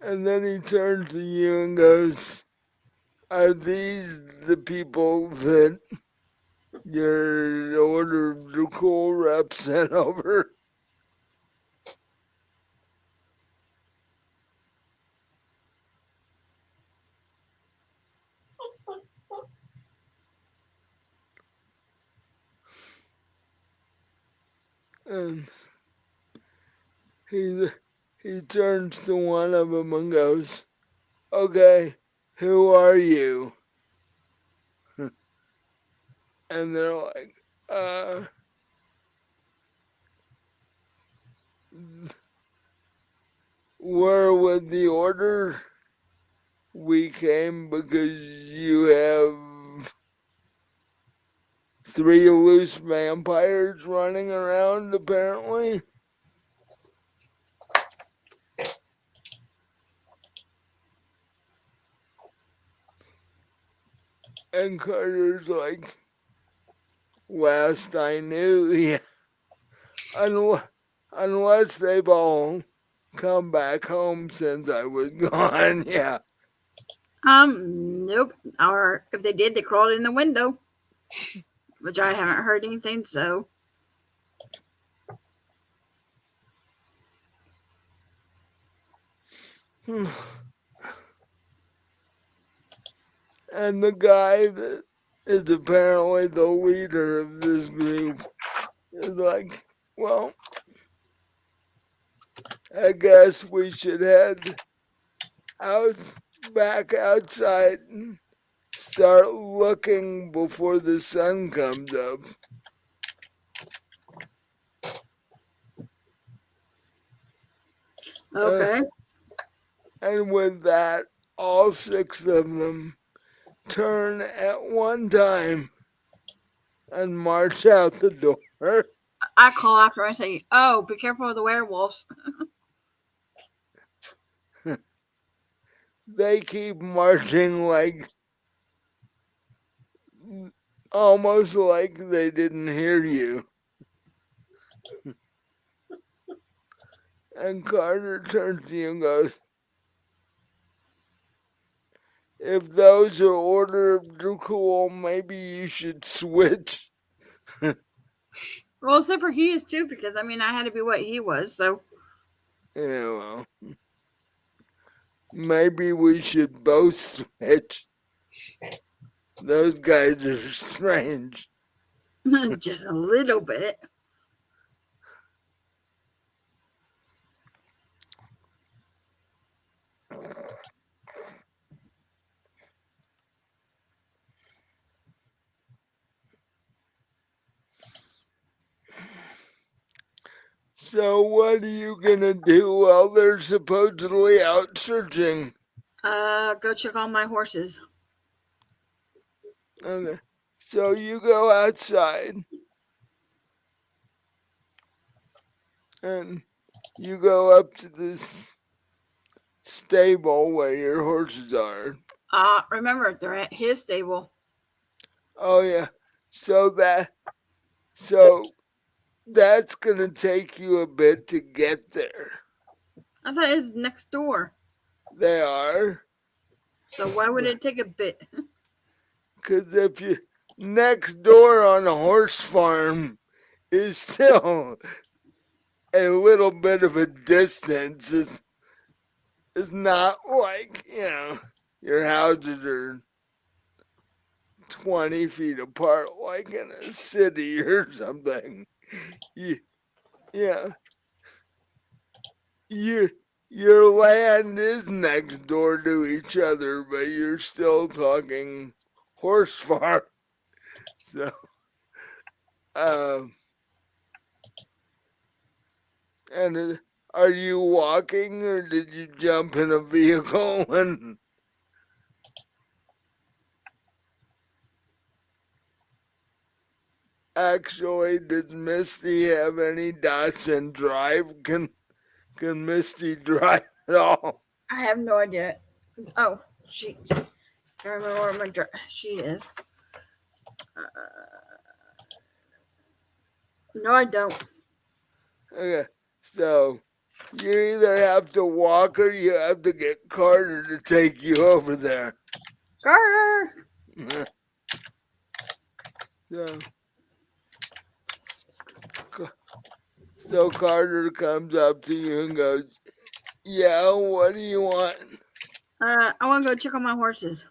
and then he turns to you and goes, "Are these the people that your order the cool rep sent over?" And he turns to one of them and goes, "Okay, who are you?" And they're like, "We're with the order. We came because you have 3 loose vampires running around, apparently." And Carter's like, "Last I knew, yeah. Unless they've all come back home since I was gone, yeah." Nope. Or if they did, they crawled in the window, which I haven't heard anything. So, And the guy that is apparently the leader of this group is like, "Well, I guess we should head out back outside and start looking before the sun comes up." okay. And with that, all 6 of them turn at one time and march out the door. I call after and say, "Oh, be careful of the werewolves." They keep marching like almost like they didn't hear you. And Carter turns to you and goes, "If those are Order of Dracul, maybe you should switch." Well, except for he is too, because I mean, I had to be what he was. So, Yeah, well, maybe we should both switch. Those guys are strange. just a little bit. So what are you gonna do while they're supposedly out searching? Go check on my horses. Okay. So you go outside and you go up to this stable where your horses are. Remember, they're at his stable. Oh yeah. So that's gonna take you a bit to get there. I thought it was next door. They are. So why would it take a bit? Because if you next door on a horse farm is still a little bit of a distance, it's not like, your houses are 20 feet apart like in a city or something. Yeah. Your land is next door to each other, but you're still talking horse farm. So, and are you walking or did you jump in a vehicle? And actually, does Misty have any Datsun drive? Can Misty drive at all? I have no idea. Oh, she. I remember where my she is. No, I don't. Okay, so you either have to walk or you have to get Carter to take you over there. Carter. so, so Carter comes up to you and goes, "Yeah, what do you want?" I want to go check on my horses.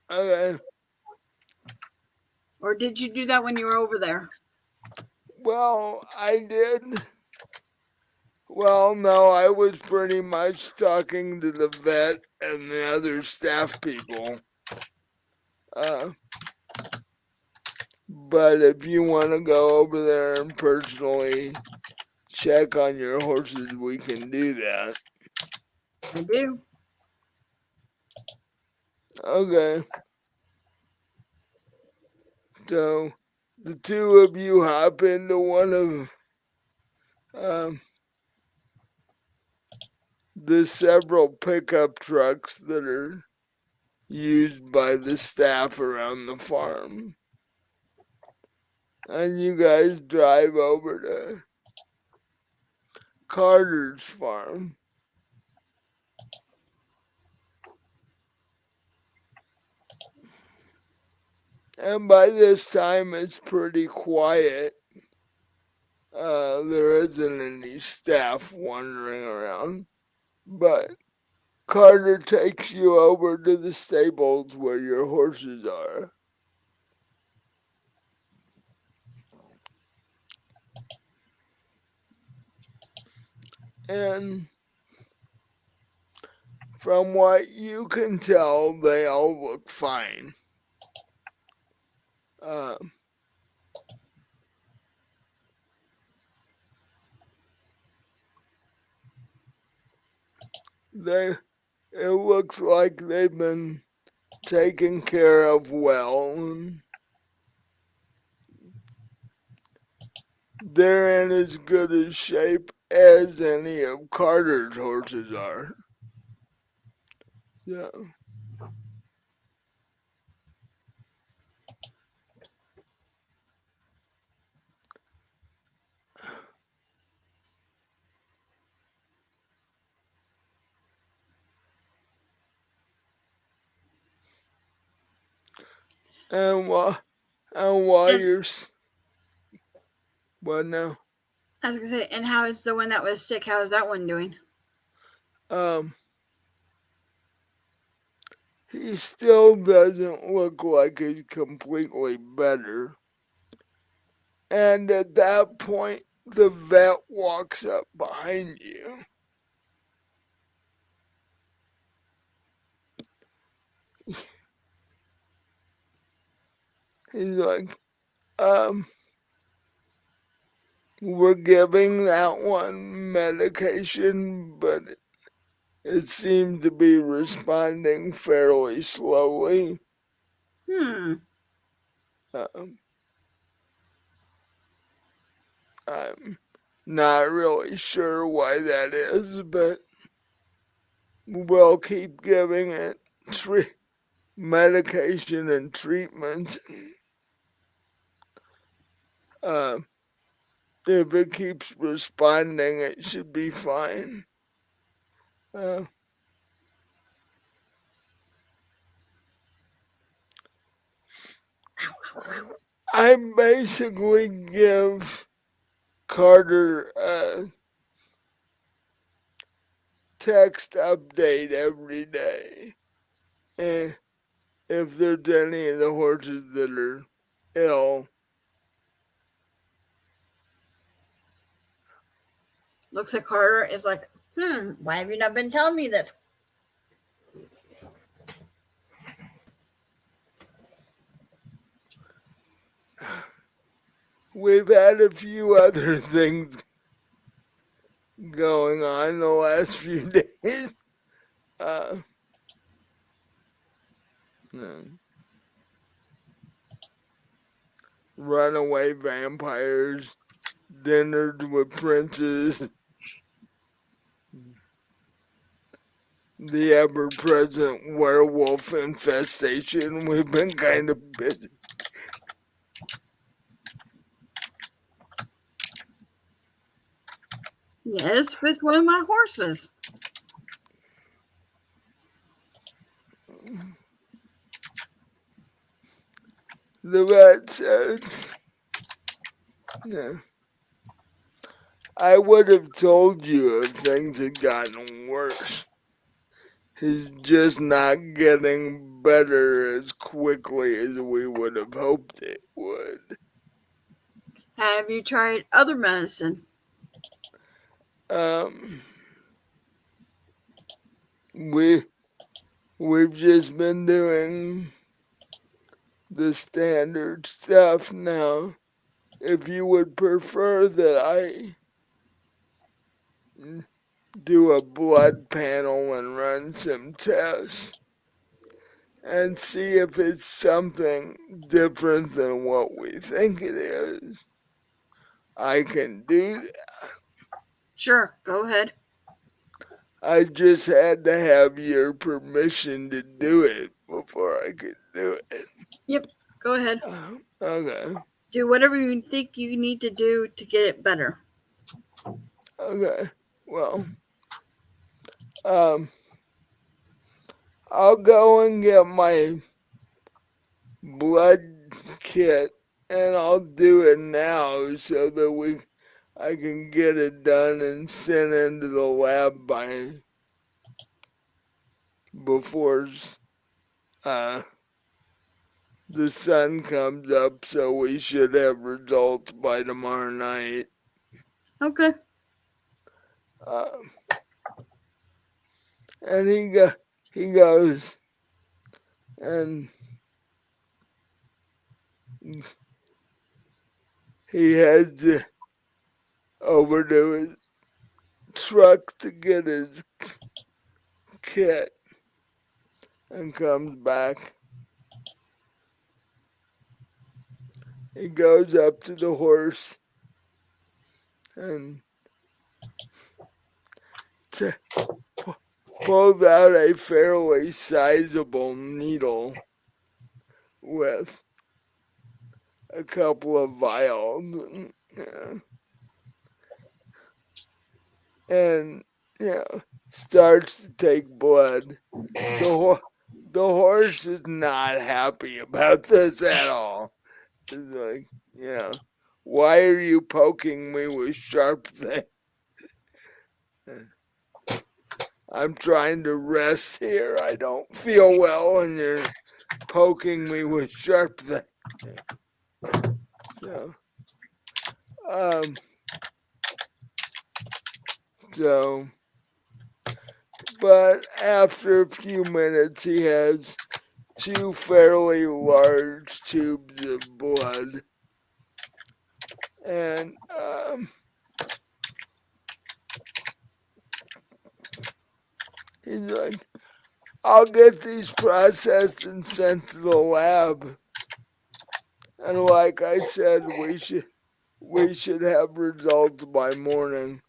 Okay. Or did you do that when you were over there? Well, I did. Well, no, I was pretty much talking to the vet and the other staff people. But if you want to go over there and personally check on your horses, we can do that. I do. Okay. So the two of you hop into one of the several pickup trucks that are used by the staff around the farm. And you guys drive over to Carter's farm. And by this time, it's pretty quiet. There isn't any staff wandering around. But Carter takes you over to the stables where your horses are. And from what you can tell, they all look fine. It looks like they've been taken care of well. And they're in as good a shape as any of Carter's horses are. Yeah. And while you're what now? I was gonna say, and how is the one that was sick? How is that one doing? He still doesn't look like he's completely better. And at that point, the vet walks up behind you. He's like, we're giving that one medication, but it seemed to be responding fairly slowly. Um, I'm not really sure why that is, but we'll keep giving it medication and treatments. If it keeps responding, it should be fine. I basically give Carter a text update every day. And if there's any of the horses that are ill. Looks like Carter is like, why have you not been telling me this? We've had a few other things going on the last few days. Runaway vampires, dinners with princes, the ever-present werewolf infestation. We've been kind of busy. Yes, but it's one of my horses. The vet says, I would have told you if things had gotten worse. He's just not getting better as quickly as we would have hoped it would. Have you tried other medicine? We've just been doing the standard stuff now. If you would prefer that I do a blood panel and run some tests and see if it's something different than what we think it is, I can do that. Sure, go ahead. I just had to have your permission to do it before I could do it. Yep, go ahead. Okay. Do whatever you think you need to do to get it better. Okay. Well, I'll go and get my blood kit and I'll do it now so that I can get it done and sent into the lab before the sun comes up, so we should have results by tomorrow night. Okay. And he goes and he heads over to his truck to get his kit and comes back. He goes up to the horse and pulls out a fairly sizable needle with a couple of vials and starts to take blood. The horse is not happy about this at all. It's like, why are you poking me with sharp things? I'm trying to rest here. I don't feel well, and you're poking me with sharp things. But after a few minutes, he has 2 fairly large tubes of blood, And he's like, I'll get these processed and sent to the lab. And like I said, we should have results by morning.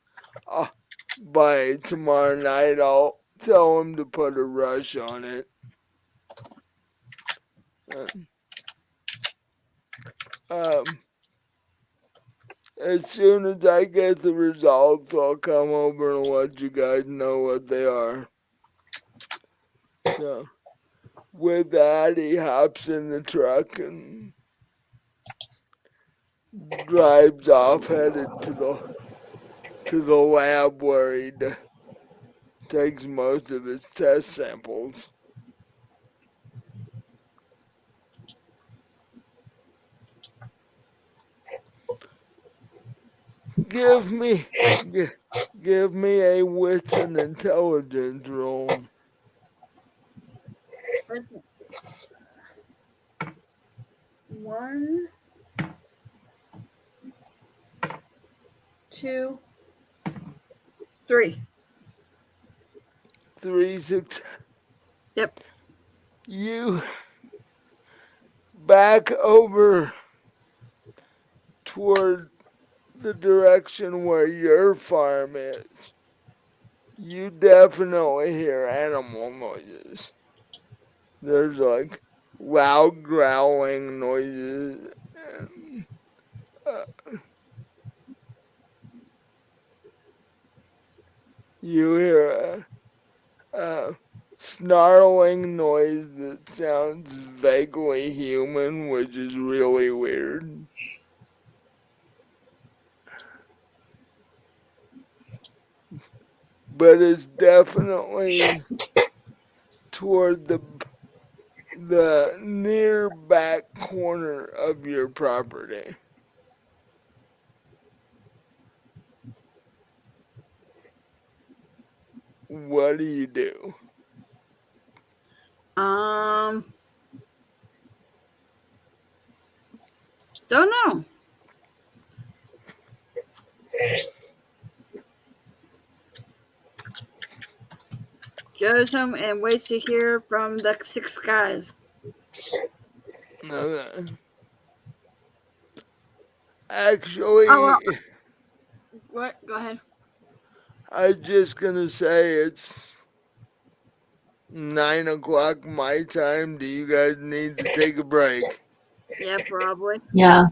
By tomorrow night, I'll tell him to put a rush on it. As soon as I get the results, I'll come over and let you guys know what they are. So, with that, he hops in the truck and drives off, headed to the lab where he takes most of his test samples. Give me a wits and intelligence roll. One, two, three. 3 6. Yep. You back over toward the direction where your farm is. You definitely hear animal noises. There's like loud growling noises. And, you hear a snarling noise that sounds vaguely human, which is really weird. But it's definitely toward the near back corner of your property. What do you do? Don't know. Goes home and waits to hear from the 6 guys. Okay. Actually, What? Go ahead. I was just gonna say it's 9 o'clock my time. Do you guys need to take a break? Yeah, probably. Yeah.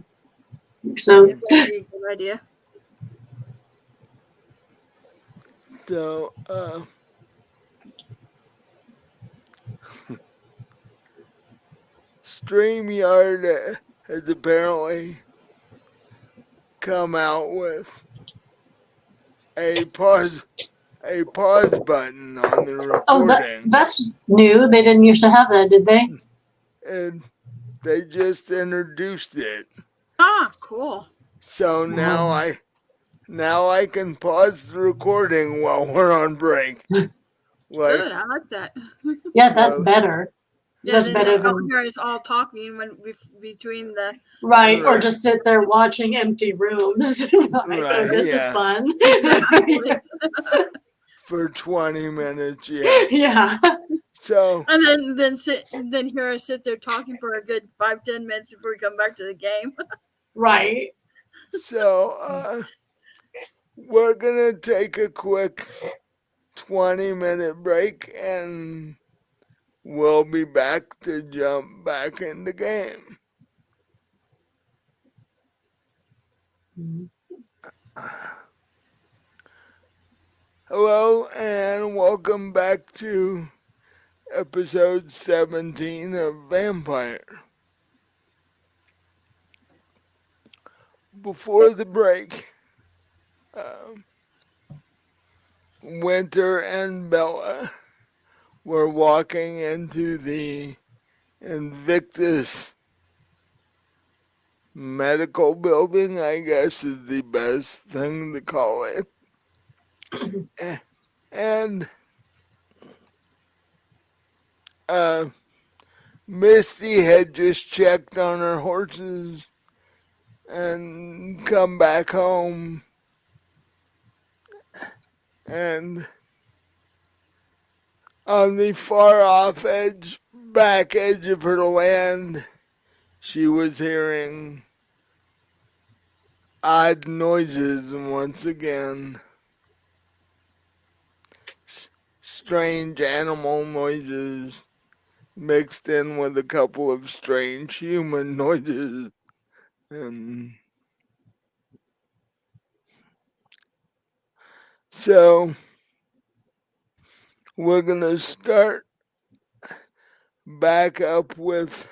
So It would be a good idea. So, StreamYard has apparently come out with a pause button on the recording. that's new. They didn't used to have that, did they? And they just introduced it. Ah, cool. So now I can pause the recording while we're on break. Like, Good. I like that. Yeah, that's better. Yeah, That's then better you than hear us all talking between the. right, or Right. just sit there watching empty rooms. Like, Right, this yeah. is fun. For 20 minutes, yeah. Yeah. So, And then hear us sit there talking for a good 5-10 minutes before we come back to the game. Right. so we're gonna take a quick 20-minute break and we'll be back to jump back in the game. Hello and welcome back to episode 17 of Vampire. Before the break, Winter and Bella were walking into the Invictus medical building, I guess is the best thing to call it. And Misti had just checked on her horses and come back home. And on the far off back edge of her land, she was hearing odd noises once again. Strange animal noises mixed in with a couple of strange human noises. And so we're going to start back up with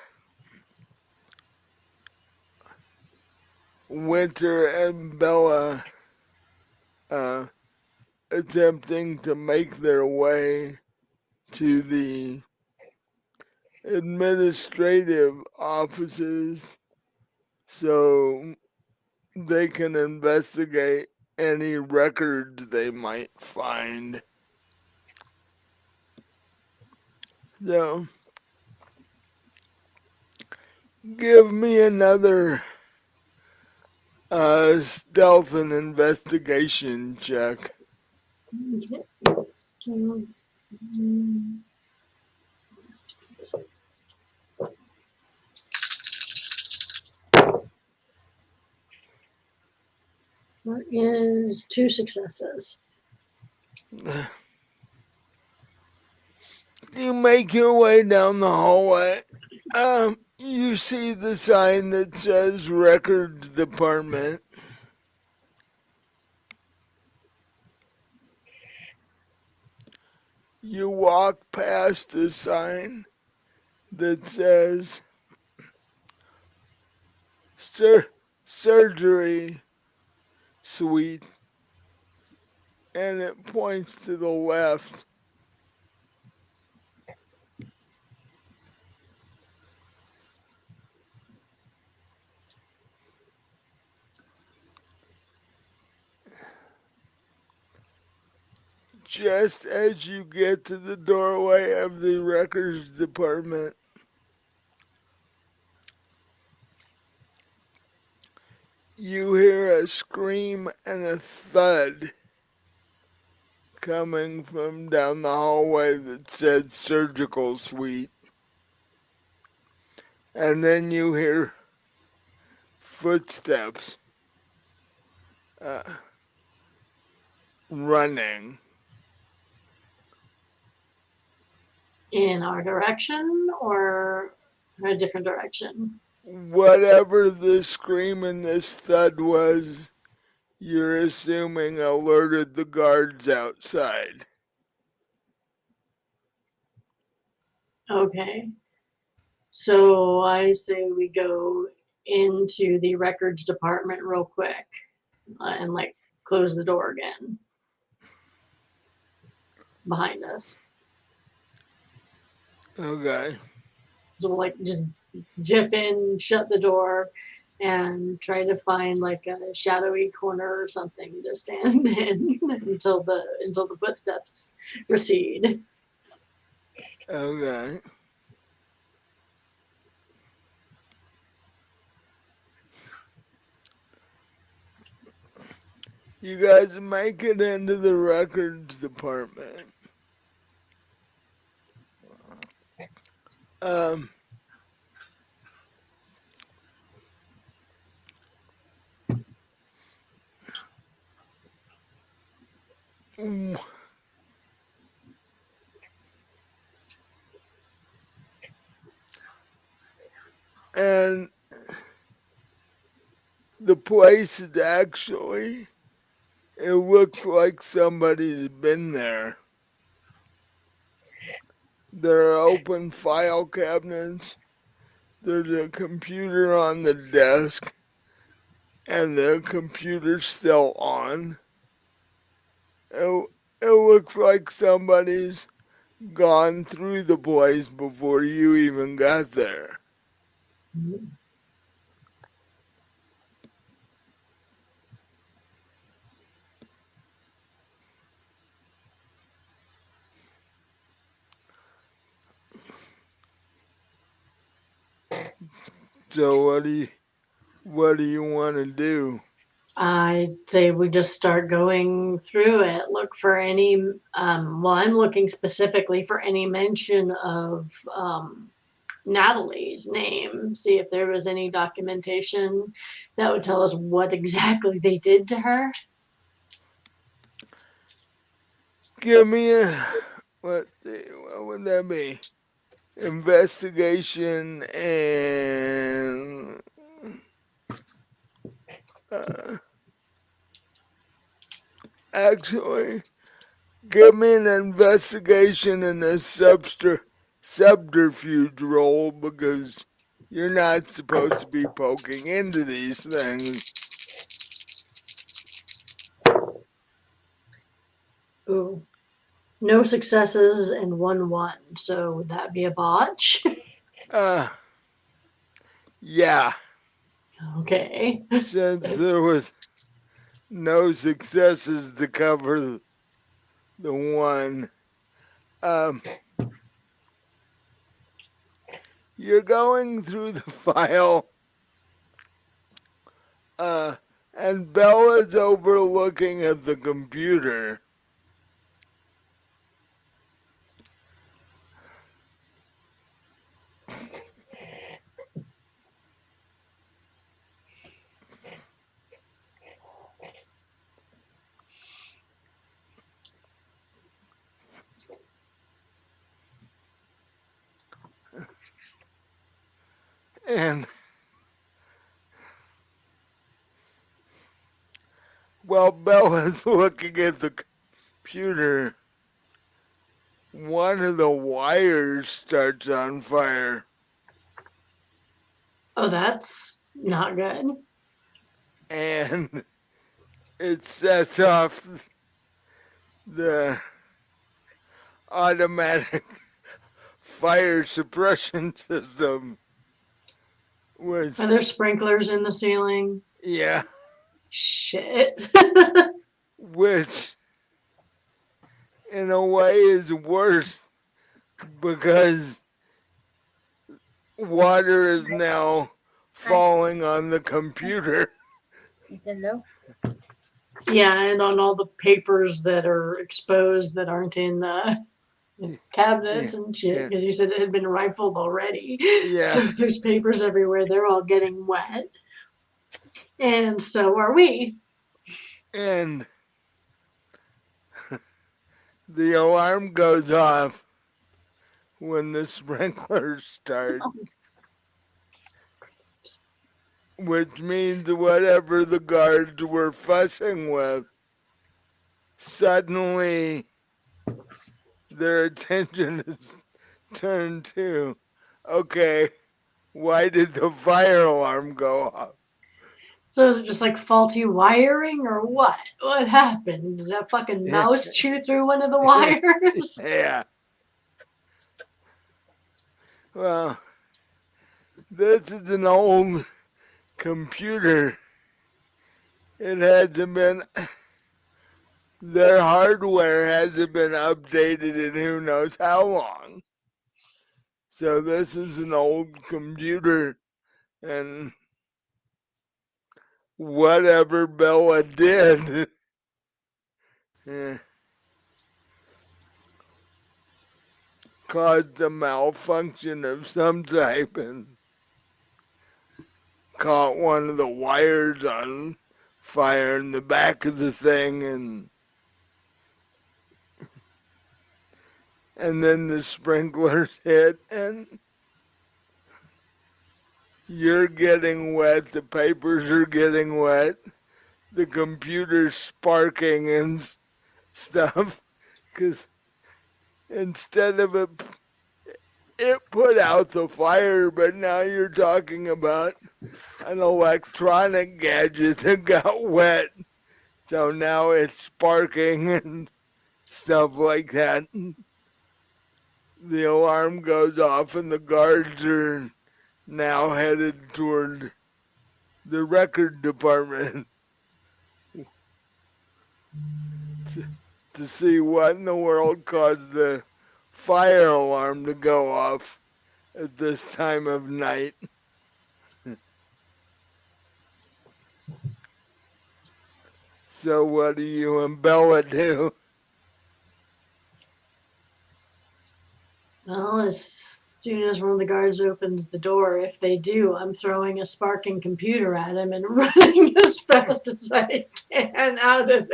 Winter and Bella attempting to make their way to the administrative offices so they can investigate any records they might find. So, give me another stealth and investigation check. Okay. So, that is 2 successes. You make your way down the hallway. You see the sign that says Records Department. You walk past a sign that says Surgery Suite, and it points to the left. Just as you get to the doorway of the Records Department, you hear a scream and a thud coming from down the hallway that said Surgical Suite. And then you hear footsteps running. In our direction or a different direction? Whatever the scream and this thud was, you're assuming alerted the guards outside. Okay. So I say we go into the records department real quick and like close the door again behind us. Okay. So we'll like just jip in, shut the door, and try to find like a shadowy corner or something to stand in until the footsteps recede. Okay. You guys make it into the records department. Um, and the place is actually, it looks like somebody's been there. There are open file cabinets. There's a computer on the desk, and the computer's still on. It looks like somebody's gone through the place before you even got there. So what do What do you want to do? I'd say we just start going through it. Look for any, well, I'm looking specifically for any mention of Natalie's name. See if there was any documentation that would tell us what exactly they did to her. Give me a what would that be? Investigation and uh, actually, give me an investigation and a subterfuge roll because you're not supposed to be poking into these things. Ooh. No successes and 1-1. So would that be a botch? Uh, yeah, Okay. since there was no successes to cover the one. Um, you're going through the file, uh, and Bella's overlooking at the computer. And while Bella's looking at the computer, one of the wires starts on fire. Oh, that's not good. And it sets off the automatic fire suppression system, which, Are there sprinklers in the ceiling? yeah, Shit. which in a way is worse because water is now falling on the computer. Hello. Yeah, and on all the papers that are exposed that aren't in cabinets and shit, because you said it had been rifled already. Yeah. So there's papers everywhere. They're all getting wet. And so are we. And the alarm goes off when the sprinklers start, which means whatever the guards were fussing with, suddenly their attention is turned to, okay, why did the fire alarm go off? So is it just like faulty wiring or what? What happened? Did that fucking mouse chew through one of the wires? Yeah. Well, this is an old computer. It hasn't been, their hardware hasn't been updated in who knows how long. So this is an old computer, and whatever Bella did caused a malfunction of some type and caught one of the wires on fire in the back of the thing, and then the sprinklers hit, and you're getting wet, the papers are getting wet, the computer's sparking and stuff, because instead of it put out the fire, but now you're talking about an electronic gadget that got wet. So now it's sparking and stuff like that. The alarm goes off and the guards are now headed toward the record department to see what in the world caused the fire alarm to go off at this time of night. So what do you and Bella do? Well, as soon as one of the guards opens the door, if they do, I'm throwing a sparking computer at him and running as fast as I can out of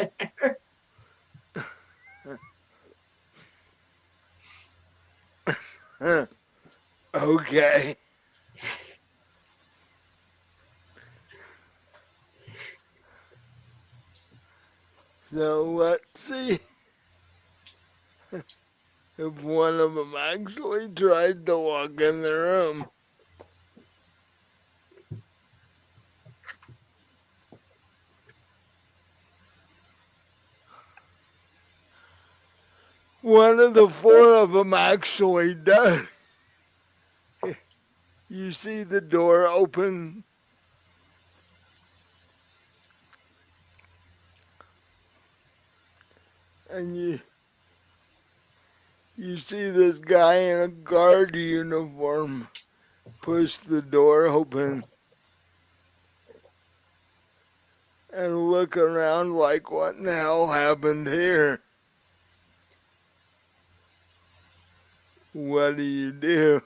there. Okay. So let's see if one of them actually tried to walk in the room. One of the four of them actually does. You see the door open, and you see this guy in a guard uniform push the door open and look around like, what in the hell happened here? What do you do?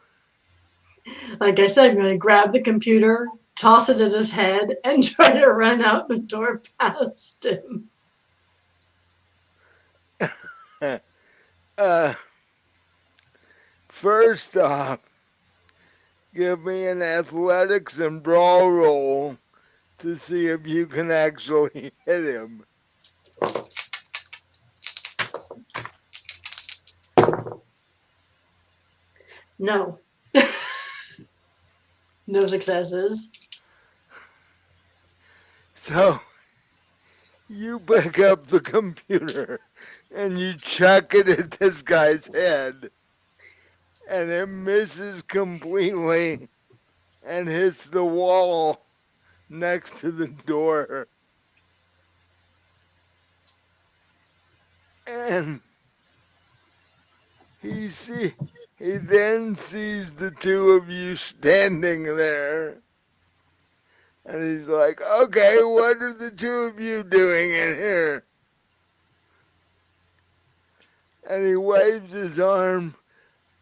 Like I said, I'm going to grab the computer, toss it at his head, and try to run out the door past him. First off, give me an athletics and brawl roll to see if you can actually hit him. No. No successes. So you pick up the computer and you chuck it at this guy's head, and it misses completely and hits the wall next to the door. And he then sees the two of you standing there. And he's like, okay, what are the two of you doing in here? And he waves his arm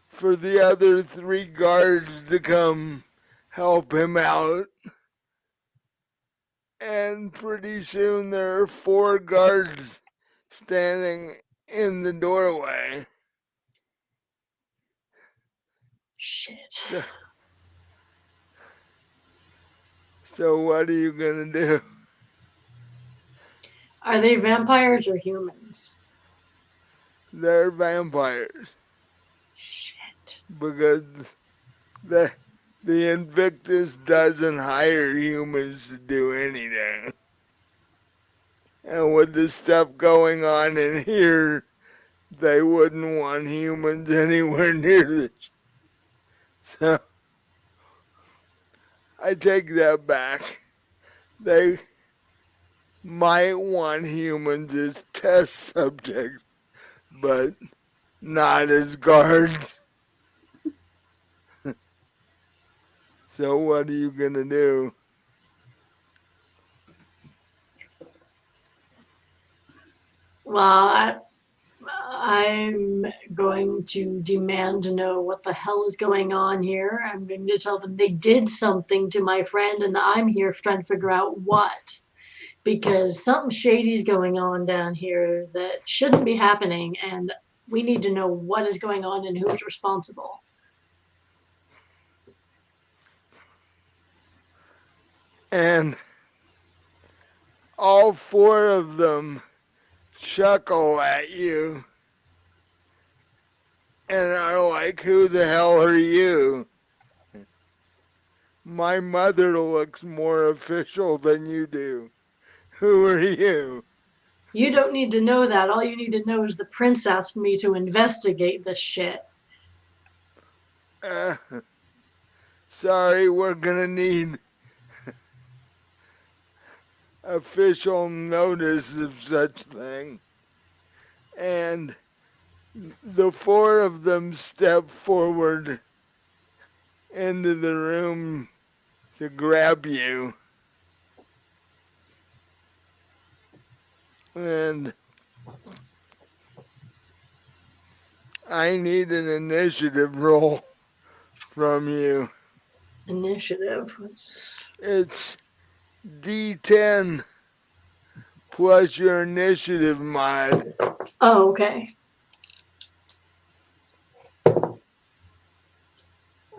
for the other three guards to come help him out. And pretty soon there are four guards standing in the doorway. Shit. So what are you gonna do? Are they vampires or humans? They're vampires. Shit. Because the Invictus doesn't hire humans to do anything. And with the stuff going on in here, they wouldn't want humans anywhere near this. So I take that back. They might want humans as test subjects, but not as guards. So what are you gonna do? Well, I'm going to demand to know what the hell is going on here. I'm going to tell them they did something to my friend, and I'm here trying to figure out what. Because something shady's going on down here that shouldn't be happening, and we need to know what is going on and who's responsible. And all four of them chuckle at you and are like, who the hell are you? My mother looks more official than you do. Who are you? You don't need to know that. All you need to know is the prince asked me to investigate this shit. Sorry, we're gonna need official notice of such thing. And the four of them step forward into the room to grab you. And I need an initiative roll from you. Initiative. It's D10 plus your initiative mod. Oh, okay.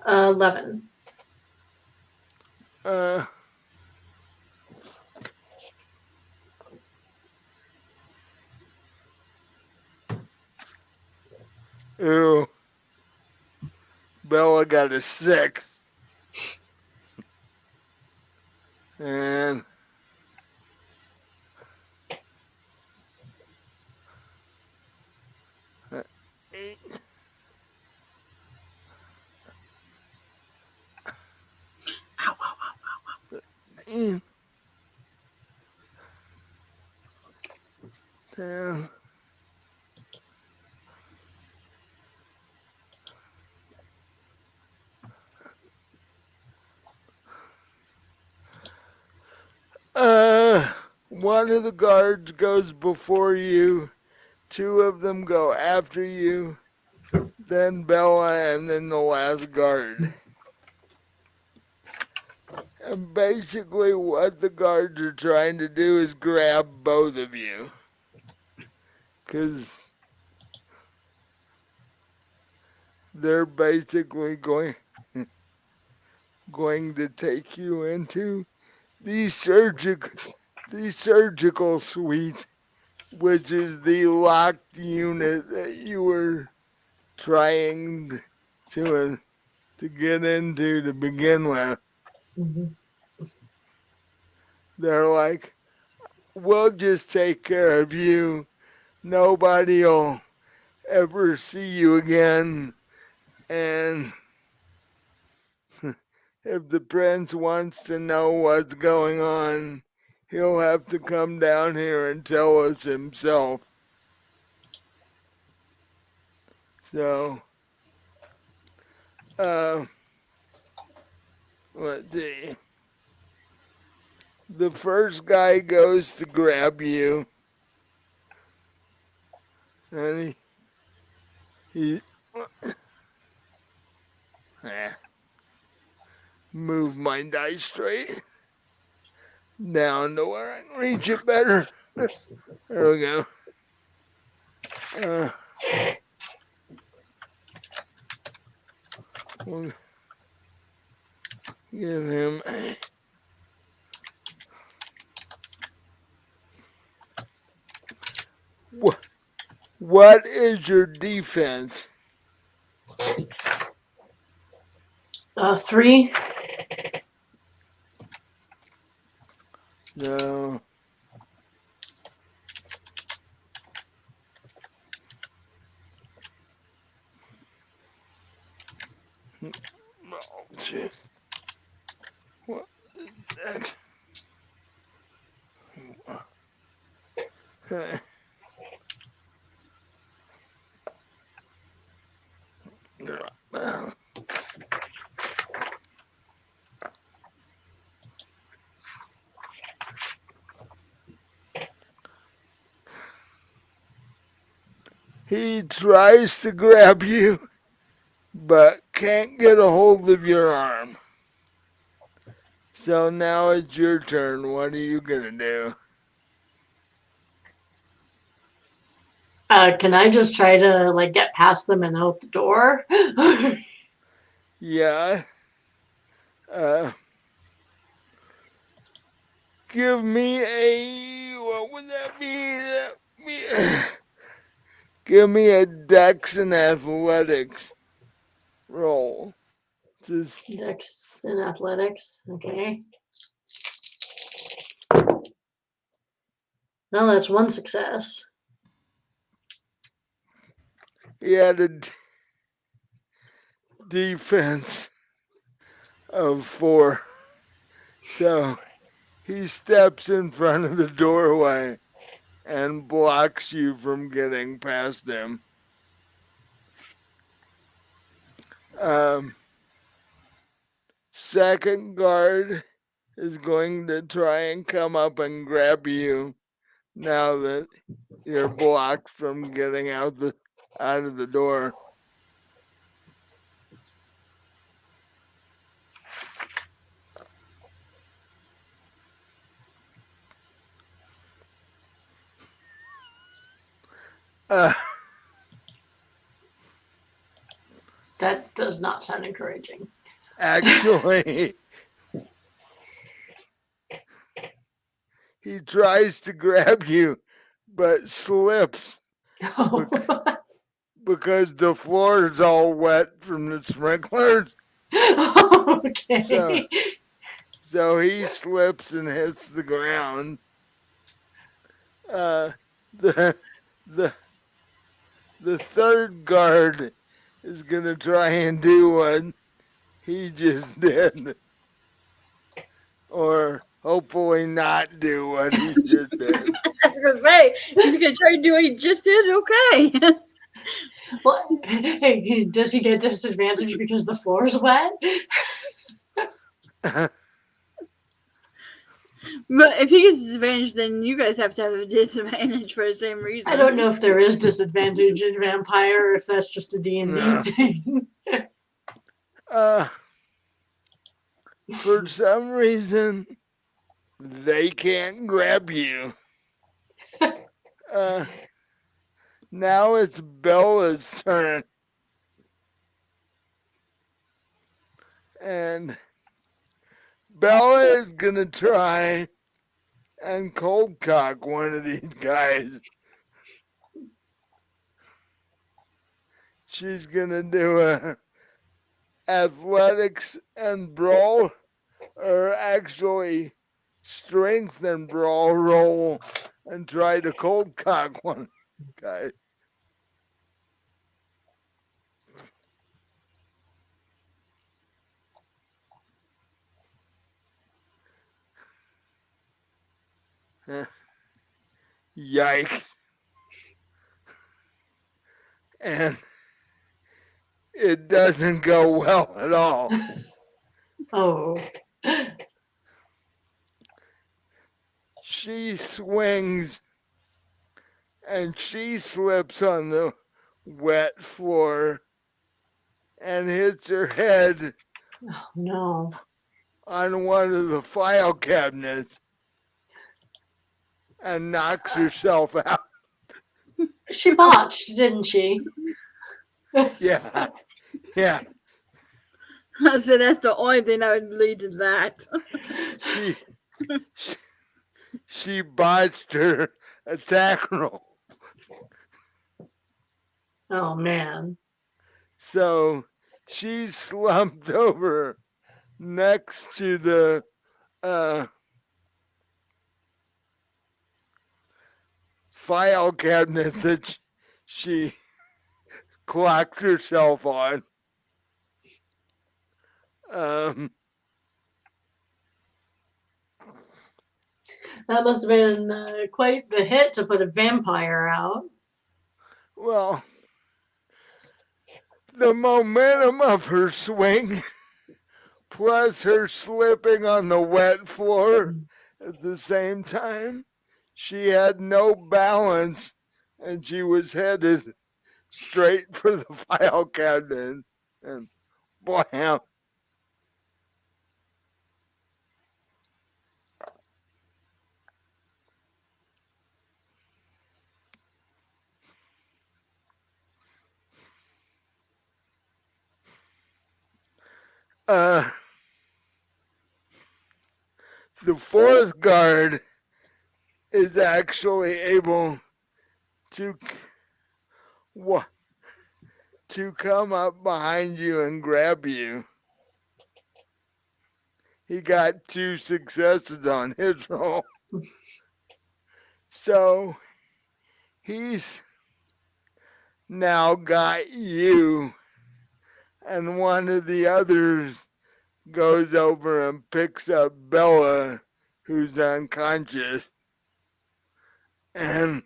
11. Uh, Ew. Bella got a 6. And uh, 8. Ow, ow, ow. 13, 10. One of the guards goes before you. 2 of them go after you. Then Bella, and then the last guard. And basically, what the guards are trying to do is grab both of you. Because they're basically going to take you into the surgical suite, which is the locked unit that you were trying to get into to begin with. Mhm. They're like, we'll just take care of you. Nobody'll ever see you again. And if the prince wants to know what's going on, he'll have to come down here and tell us himself. So, let's see. The first guy goes to grab you, and he move my dice straight down to where I can reach it better. There we go. We'll give him what is your defense? 3. No. Oh, shit. What is that? He tries to grab you, but can't get a hold of your arm. So now it's your turn. What are you gonna do? Can I just try to like get past them and out the door? Yeah. Give me a, what would that be? Give me a Dex and Athletics roll. Just, Dex and athletics. Okay. Well, that's one success. he had a defense of 4. So he steps in front of the doorway and blocks you from getting past him. Second guard is going to try and come up and grab you, now that you're blocked from getting out of the door. That does not sound encouraging. Actually, he tries to grab you, but slips Oh. because the floor is all wet from the sprinklers. Okay. So he slips and hits the ground. The the the third guard is gonna try and do what he just did, or hopefully not do what he just did. I was gonna say he's gonna try to do what he just did. Okay. Well, does he get disadvantage because the floor is wet? But if he gets disadvantage, then you guys have to have a disadvantage for the same reason. I don't know if there is disadvantage in vampire, or if that's just a D&D No. thing. For some reason, they can't grab you. Now it's Bella's turn. And Bella is gonna try and cold cock one of these guys. She's gonna do a athletics and brawl, or actually strength and brawl roll, and try to cold cock one guy. Yikes. And it doesn't go well at all. Oh. She swings and she slips on the wet floor and hits her head Oh, no. on one of the file cabinets and knocks herself out. She botched, didn't she? Yeah. So that's the only thing that would lead to that. She botched her attack roll. Oh, man. So she's slumped over next to the file cabinet that she clocked herself on. That must have been quite the hit to put a vampire out. Well, the momentum of her swing, plus her slipping on the wet floor at the same time, she had no balance and she was headed straight for the file cabinet. And blam. The fourth guard is actually able to come up behind you and grab you. He got 2 successes on his roll. So he's now got you, and one of the others goes over and picks up Bella, who's unconscious, and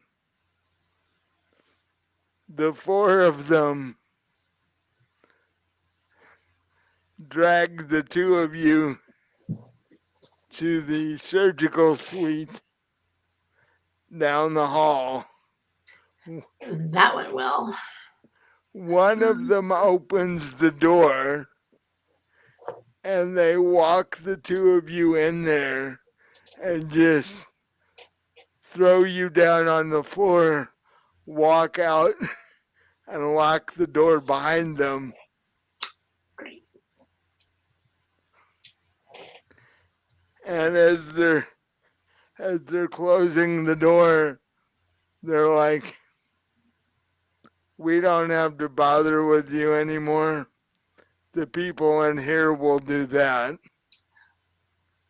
the 4 of them drag the 2 of you to the surgical suite down the hall. That went well. One of them opens the door, and they walk the two of you in there and just throw you down on the floor, walk out, and lock the door behind them. Great. And as they're closing the door, they're like, we don't have to bother with you anymore. The people in here will do that.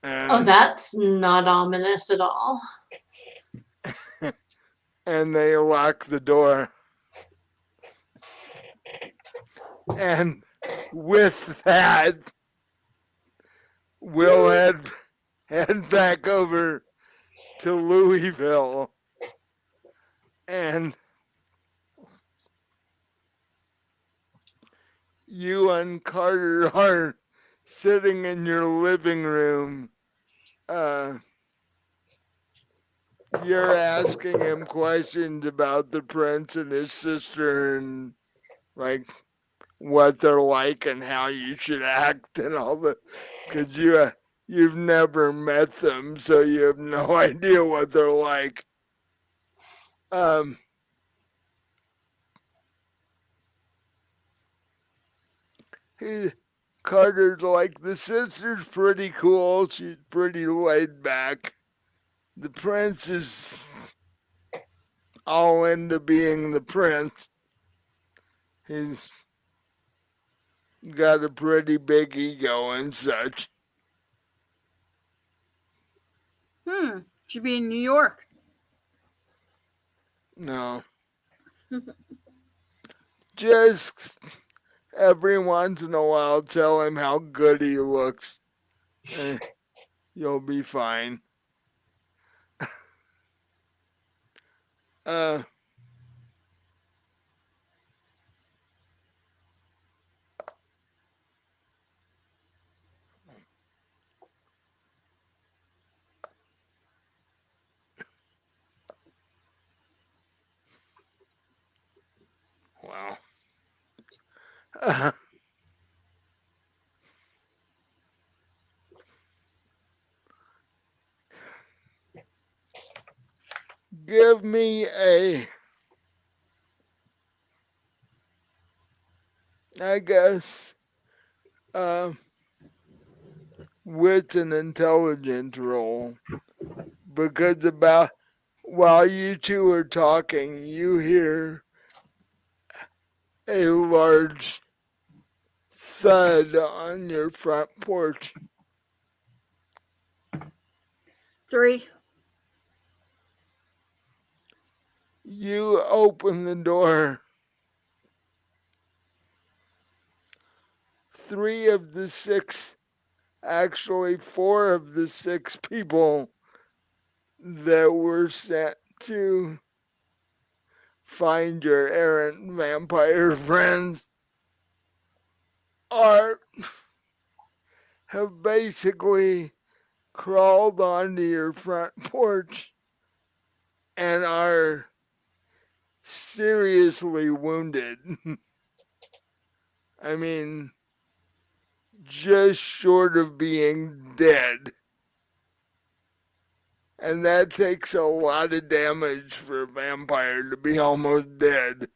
And, That's not ominous at all. and they lock the door. And with that, we'll head back over to Louisville. And you and Carter are sitting in your living room. You're asking him questions about the prince and his sister and like what they're like and how you should act and all that, because you've never met them, so you have no idea what they're like. Carter's like, the sister's pretty cool. She's pretty laid back. The prince is all into being the prince. He's got a pretty big ego and such. Should be in New York. No. Just every once in a while tell him how good he looks. You'll be fine. Wow. Give me I guess, wit and intelligence roll, because while you two are talking, you hear a large thud on your front porch. 3. You open the door. 3 of the 6, actually 4 of the 6 people that were sent to find your errant vampire friends have basically crawled onto your front porch and are seriously wounded. I mean, just short of being dead. And that takes a lot of damage for a vampire to be almost dead.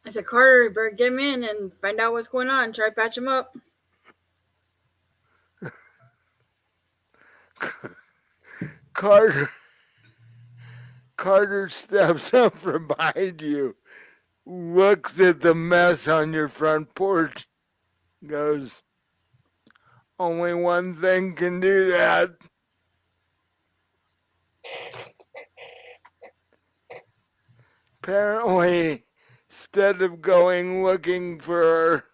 I said, Carter, you better get him in and find out what's going on. Try to patch him up. Carter steps up from behind you, looks at the mess on your front porch, goes, only one thing can do that. Apparently, instead of going looking for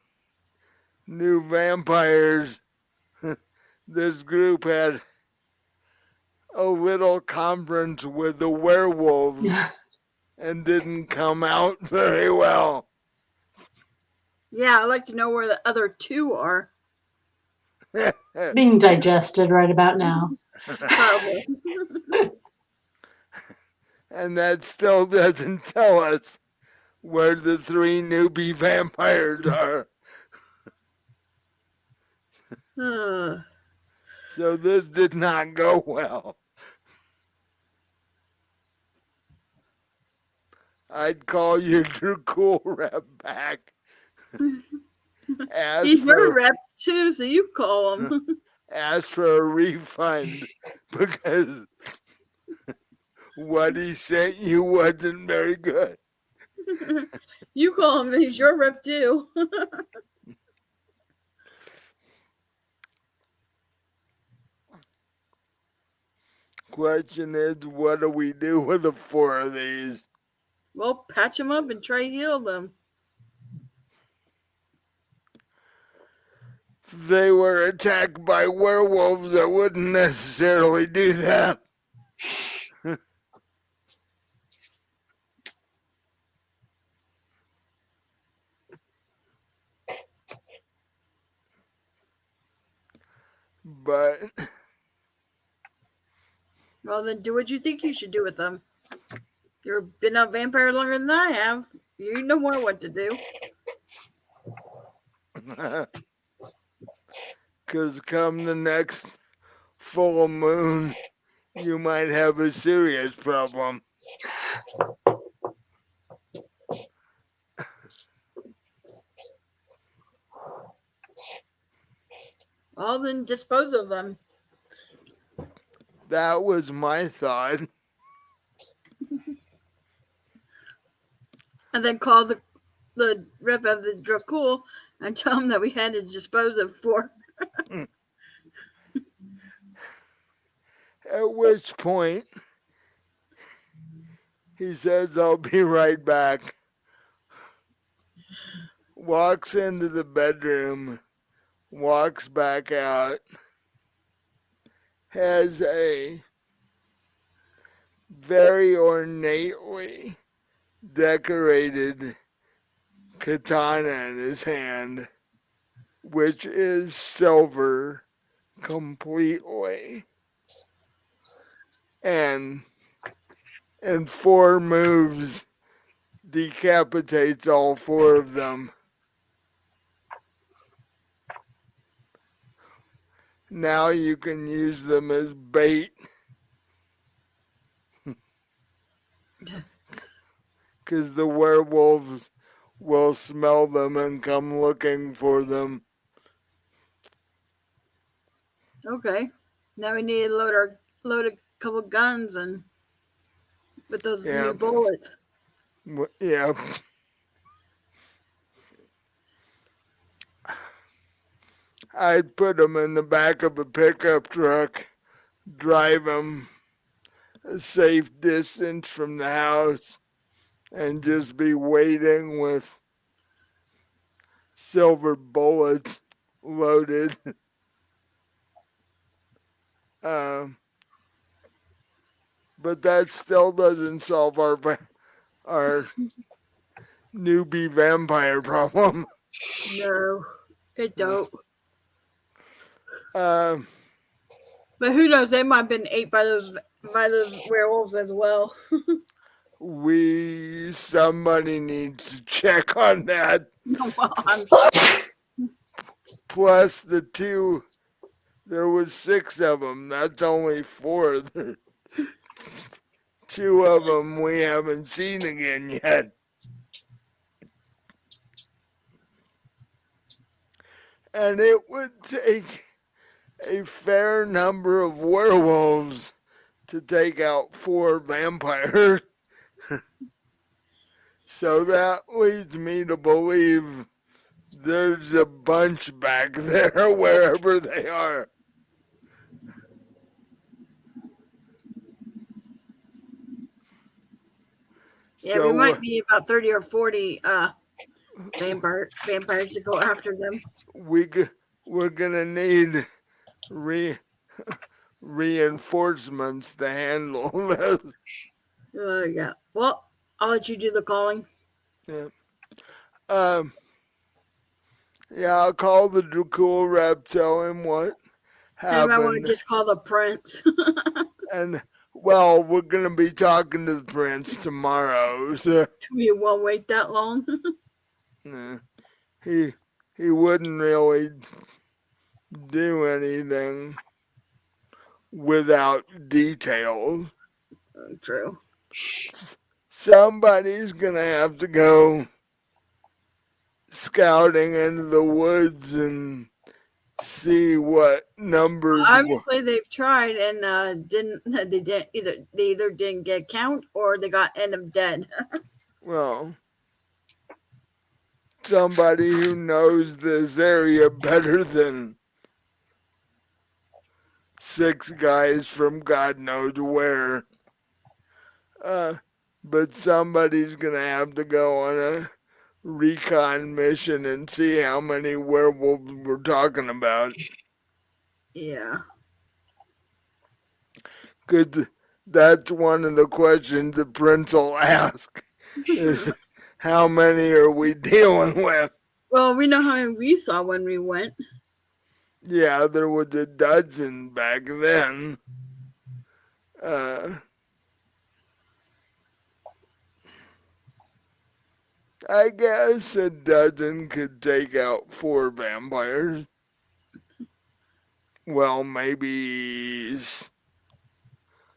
new vampires, this group had a little conference with the werewolves and didn't come out very well. Yeah, I'd like to know where the other 2 are. Being digested right about now. Probably. And that still doesn't tell us where the 3 newbie vampires are. So this did not go well. I'd call your Dracul rep back. He's your rep too, so you call him. Ask for a refund because what he sent you wasn't very good. You call him, he's your rep too. Question is, what do we do with the 4 of these? Well, patch him up and try to heal them. If they were attacked by werewolves, I wouldn't necessarily do that. But Well, then do what you think you should do with them. You've been a vampire longer than I have. You know more what to do. because come the next full moon, you might have a serious problem. Well, then dispose of them. That was my thought. And then call the rep of the Dracul and tell him that we had to dispose of 4. At which point, he says, I'll be right back. Walks into the bedroom, walks back out, has a very ornately decorated katana in his hand, which is silver completely. And in 4 moves, decapitates all 4 of them. Now you can use them as bait. Because the werewolves will smell them and come looking for them. Okay. Now we need to load a couple guns and with those new bullets. Yeah. I'd put them in the back of a pickup truck, drive them a safe distance from the house, and just be waiting with silver bullets loaded. But that still doesn't solve our newbie vampire problem. No, it don't. But who knows? They might have been ate by those werewolves as well. Somebody needs to check on that. Well, I'm sorry. Plus the 2, there was 6 of them. That's only 4. 2 of them we haven't seen again yet. And it would take a fair number of werewolves to take out 4 vampires. So that leads me to believe there's a bunch back there wherever they are. Yeah, so, we might need about 30 or 40 vampires to go after them. We're gonna need reinforcements to handle this. Yeah. Well, I'll let you do the calling. Yeah. Yeah, I'll call the Dracul rep, tell him what Maybe I want to happened. just call the prince. And, well, we're going to be talking to the prince tomorrow. So We won't wait that long. he wouldn't really do anything without details. True. Somebody's going to have to go scouting into the woods and see what numbers. Obviously, they've tried and didn't. They either didn't get count or they got end up dead. Well, somebody who knows this area better than 6 guys from God knows where. But somebody's gonna have to go on a recon mission and see how many werewolves we're talking about. Yeah. Cause that's one of the questions the prince will ask is how many are we dealing with? Well, we know how many we saw when we went. Yeah, there was a dozen back then. I guess a dozen could take out 4 vampires. Well, maybe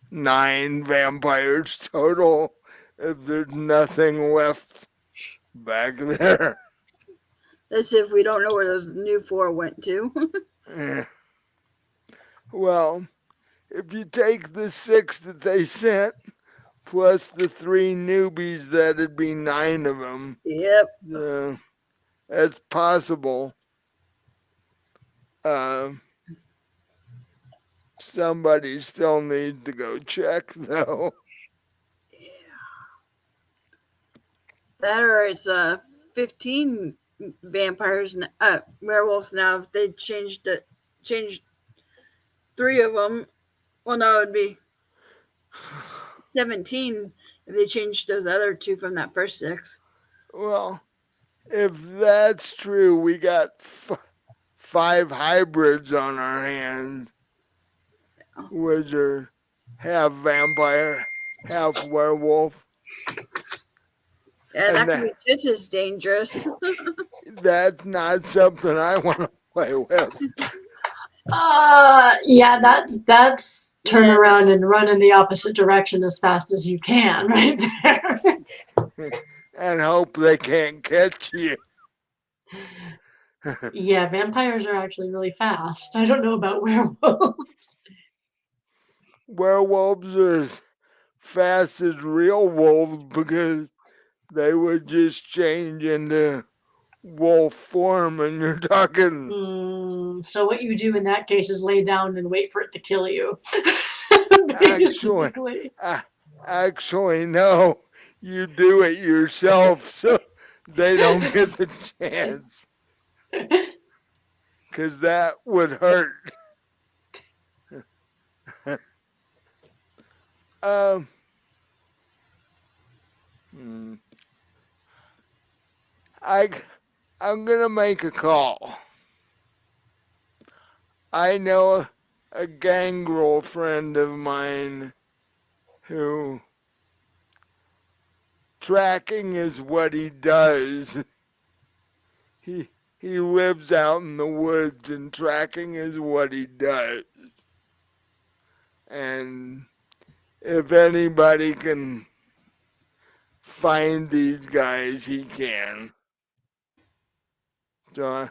9 vampires total if there's nothing left back there. As if we don't know where those new 4 went to. Well, if you take the 6 that they sent, plus the 3 newbies, that'd be 9 of them. Yep. That's possible. Somebody still needs to go check, though. Yeah. That or it's 15 vampires, werewolves now. If they changed 3 of them, well, no, it'd be 17 if they changed those other 2 from that first 6. Well, if that's true, we got 5 hybrids on our hands, which are half vampire, half werewolf. Yeah, that could be just as dangerous. That's not something I want to play with. Yeah, that's turn around and run in the opposite direction as fast as you can, right there. And hope they can't catch you. Yeah, vampires are actually really fast. I don't know about werewolves. Werewolves are as fast as real wolves because they would just change into wolf form, and you're talking. So what you do in that case is lay down and wait for it to kill you. Actually, no. You do it yourself so they don't get the chance. Because that would hurt. I'm going to make a call. I know a gangrel friend of mine who tracking is what he does. He lives out in the woods and tracking is what he does. And if anybody can find these guys, he can. So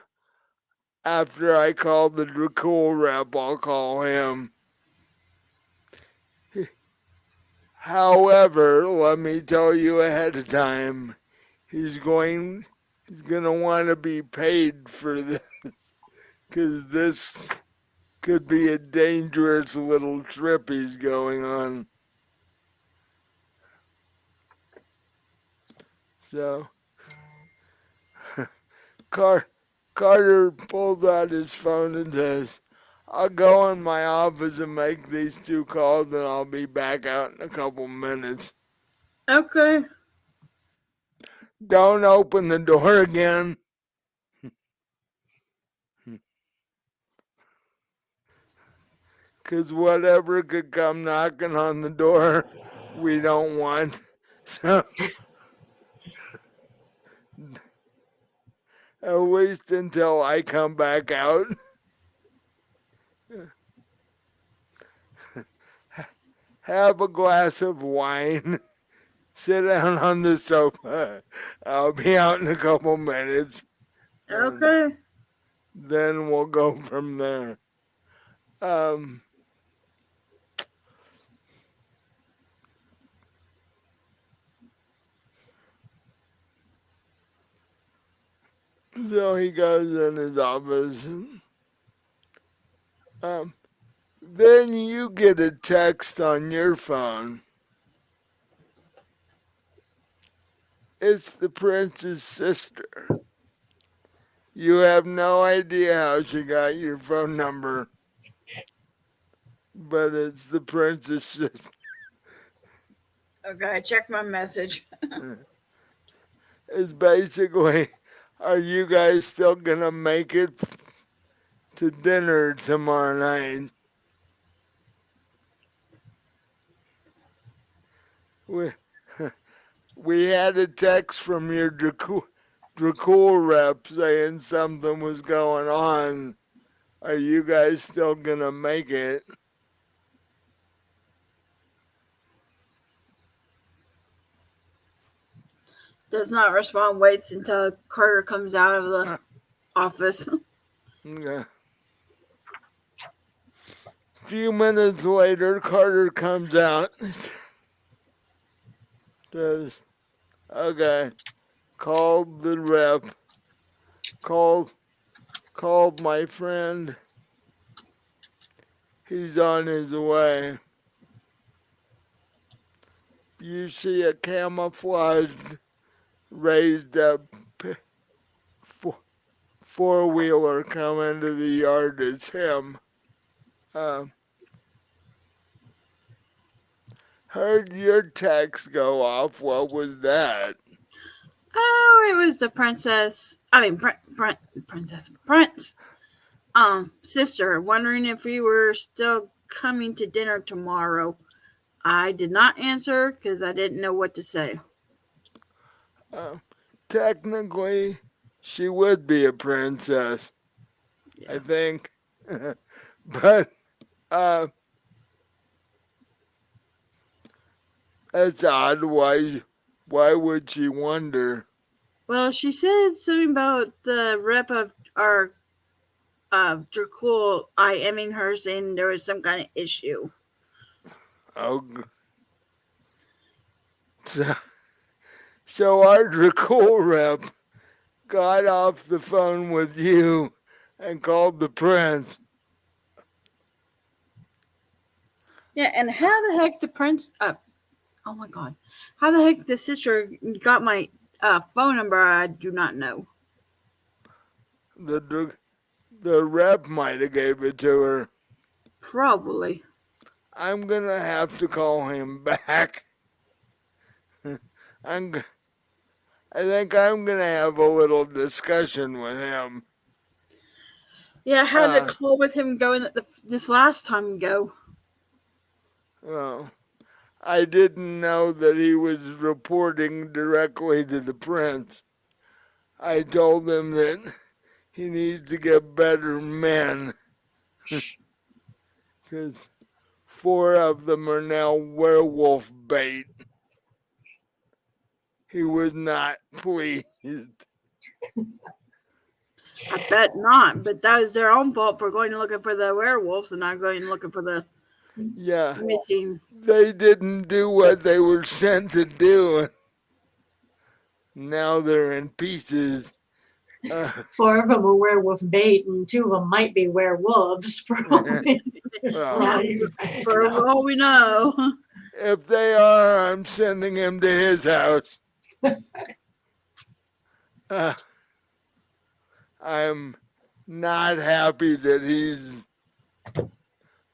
after I call the Dracul rep, I'll call him. However, let me tell you ahead of time, he's going to want to be paid for this, because this could be a dangerous little trip he's going on. So Carter pulled out his phone and says, I'll go in my office and make these 2 calls, and I'll be back out in a couple minutes. Okay. Don't open the door again. 'cause whatever could come knocking on the door, we don't want. So at least until I come back out. Have a glass of wine, sit down on the sofa. I'll be out in a couple minutes. Okay. Then we'll go from there. So he goes in his office. Then you get a text on your phone. It's the prince's sister. You have no idea how she got your phone number, but it's the prince's sister. Okay, check my message. It's basically, are you guys still gonna make it to dinner tomorrow night? We had a text from your Dracul rep saying something was going on. Are you guys still gonna make it? Does not respond, waits until Carter comes out of the office. Yeah. A few minutes later, Carter comes out. Says, okay, called the rep, called my friend. He's on his way. You see a camouflaged, raised up four-wheeler come into the yard. It's him. Heard your text go off. What was that? Oh, it was the princess. I mean, Prince. Sister, wondering if we were still coming to dinner tomorrow. I did not answer because I didn't know what to say. Technically, she would be a princess, Yeah. I think. But that's odd. Why would she wonder? Well, she said something about the rep of our Dracul IMing her, saying there was some kind of issue. Oh, so our Dracul rep got off the phone with you and called the prince. Yeah, and how the heck the prince? Oh my god, how the heck the sister got my phone number? I do not know. The rep might have gave it to her. Probably. I'm gonna have to call him back. I think I'm gonna have a little discussion with him. Yeah, how did the call with him go this last time go? Well, I didn't know that he was reporting directly to the prince. I told him that he needs to get better men. Because 4 of them are now werewolf bait. He was not pleased. I bet not, but that was their own fault for going looking for the werewolves and not going looking for the missing. They didn't do what they were sent to do. Now they're in pieces. 4 of them are werewolf bait, and 2 of them might be werewolves. For all we know. If they are, I'm sending him to his house. I'm not happy that he's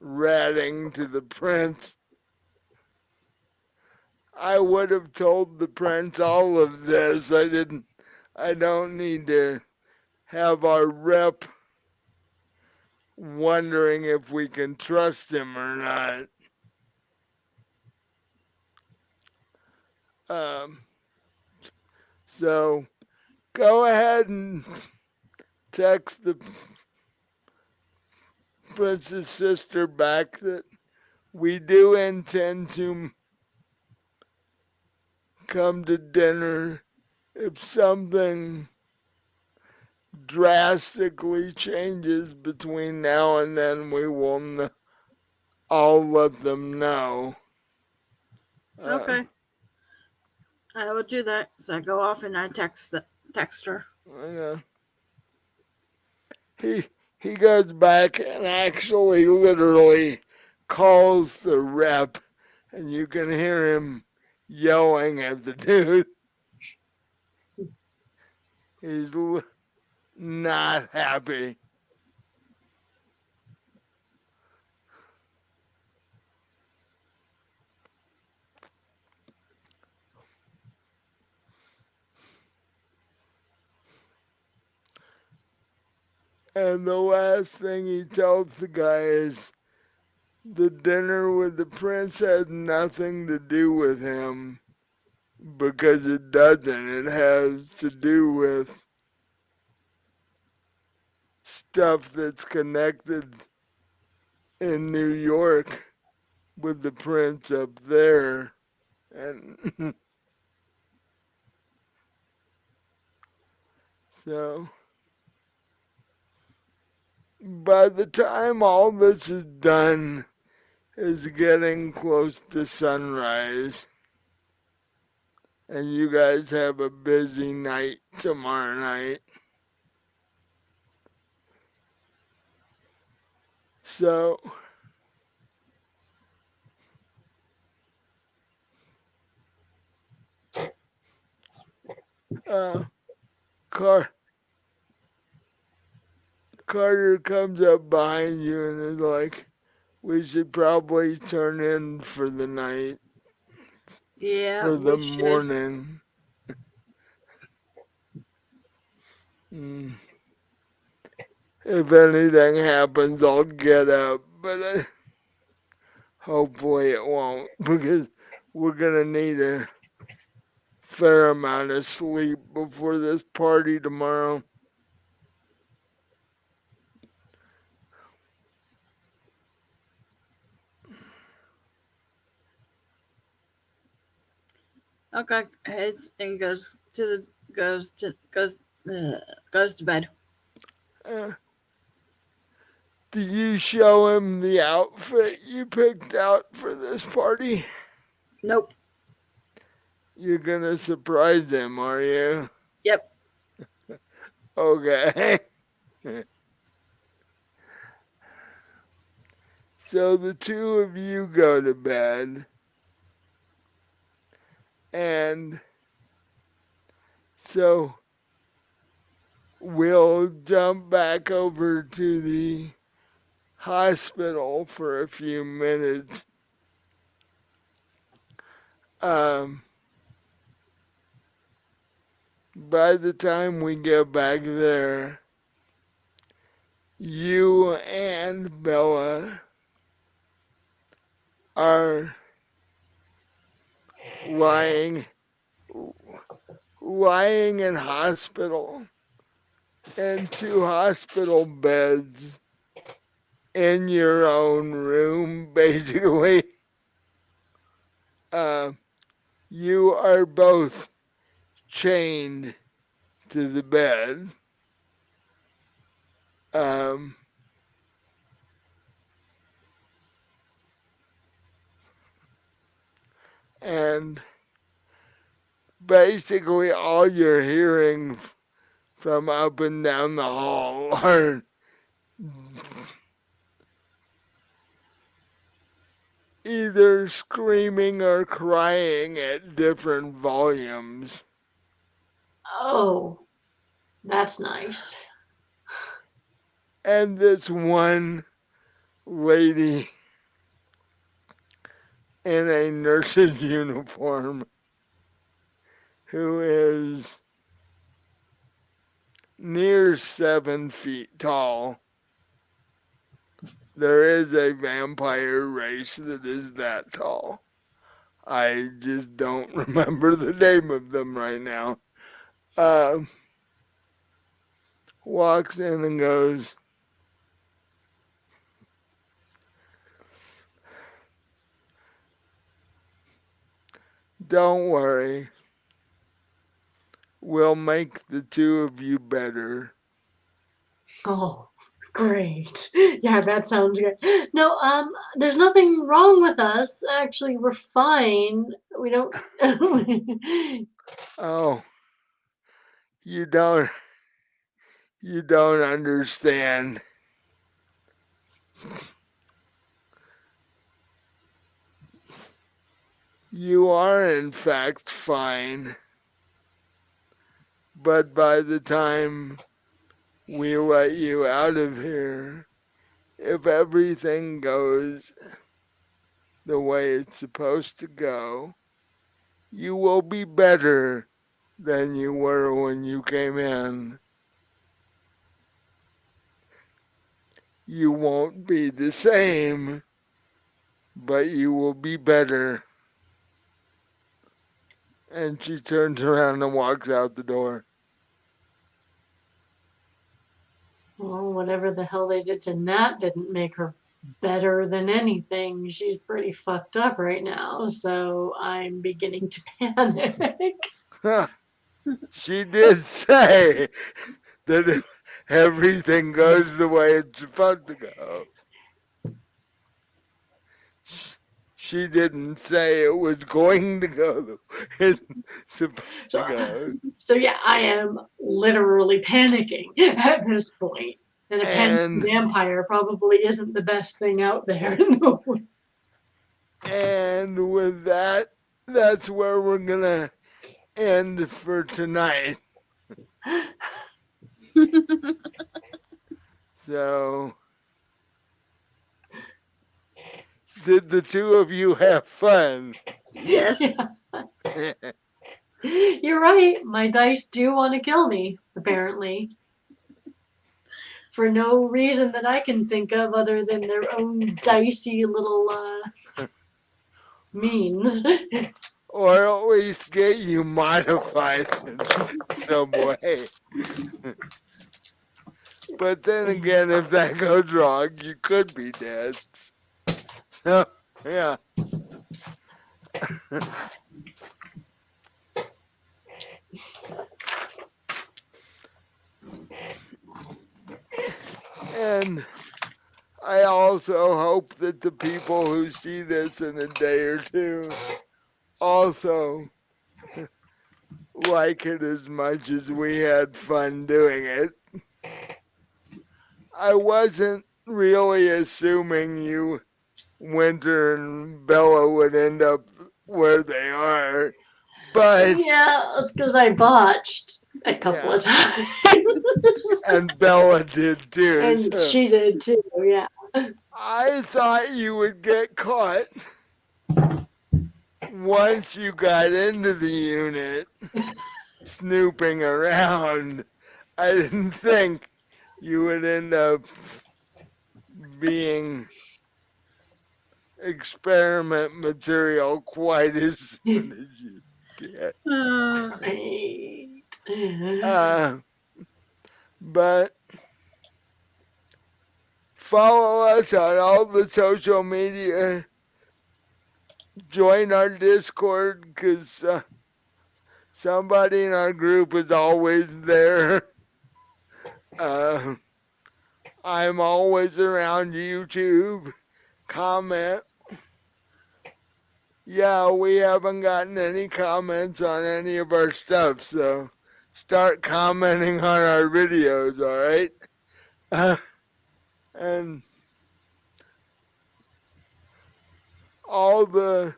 ratting to the prince. I would have told the prince all of this. I don't need to have our rep wondering if we can trust him or not. Um, so go ahead and text the Prince's sister back that we do intend to come to dinner. If something drastically changes between now and then, we will I'll let them know. Okay. I will do that. So I go off and I text her. He goes back and actually literally calls the rep, and you can hear him yelling at the dude. He's not happy. And the last thing he tells the guy is the dinner with the prince has nothing to do with him, because it doesn't. It has to do with stuff that's connected in New York with the prince up there. And so by the time all this is done, it's getting close to sunrise. And you guys have a busy night tomorrow night. So Carter comes up behind you and is like, we should probably turn in for the night, Yeah, for the we should. morning. If anything happens, I'll get up, but hopefully it won't, because we're gonna need a fair amount of sleep before this party tomorrow. Okay, heads and goes to bed. Uh, do you show him the outfit you picked out for this party? Nope. You're gonna surprise him, are you? Yep. Okay. So the two of you go to bed, and so we'll jump back over to the hospital for a few minutes. By the time we get back there, you and Bella are lying in hospital, in two hospital beds in your own room, basically. You are both chained to the bed. And basically all you're hearing from up and down the hall are either screaming or crying at different volumes. Oh, that's nice. And this one lady in a nurse's uniform who is near 7 feet tall there is a vampire race that is that tall. I just don't remember the name of them right now. Walks in and goes, "Don't worry, we'll make the two of you better." Oh, great. Yeah, that sounds good. No, there's nothing wrong with us. Actually, we're fine. We don't. Oh, you don't understand. You are in fact fine, but by the time we let you out of here, if everything goes the way it's supposed to go, you will be better than you were when you came in. You won't be the same, but you will be better. And she turns around and walks out the door. Well, whatever the hell they did to Nat didn't make her better than anything. She's pretty fucked up right now, so I'm beginning to panic. She did say that if everything goes the way it's supposed to go. She didn't say it was going to go the way it's supposed to go. So yeah, I am literally panicking at this point. And a panicky vampire probably isn't the best thing out there. And with that, that's where we're gonna end for tonight. So, did the two of you have fun? Yes. Yeah. You're right. My dice do want to kill me, apparently. For no reason that I can think of other than their own dicey little means. Or at least get you modified in some way. But then again, if that goes wrong, you could be dead. So, yeah. And I also hope that the people who see this in a day or two also like it as much as we had fun doing it. I wasn't really assuming you, Winter and Bella, would end up where they are, but yeah, it's because I botched a couple of times. And Bella did too. And so she did too, yeah. I thought you would get caught once you got into the unit snooping around. I didn't think you would end up being experiment material quite as soon as you did. Right. But follow us on all the social media. Join our Discord because somebody in our group is always there. I'm always around YouTube. Comment. Yeah, we haven't gotten any comments on any of our stuff, so start commenting on our videos, all right? And all the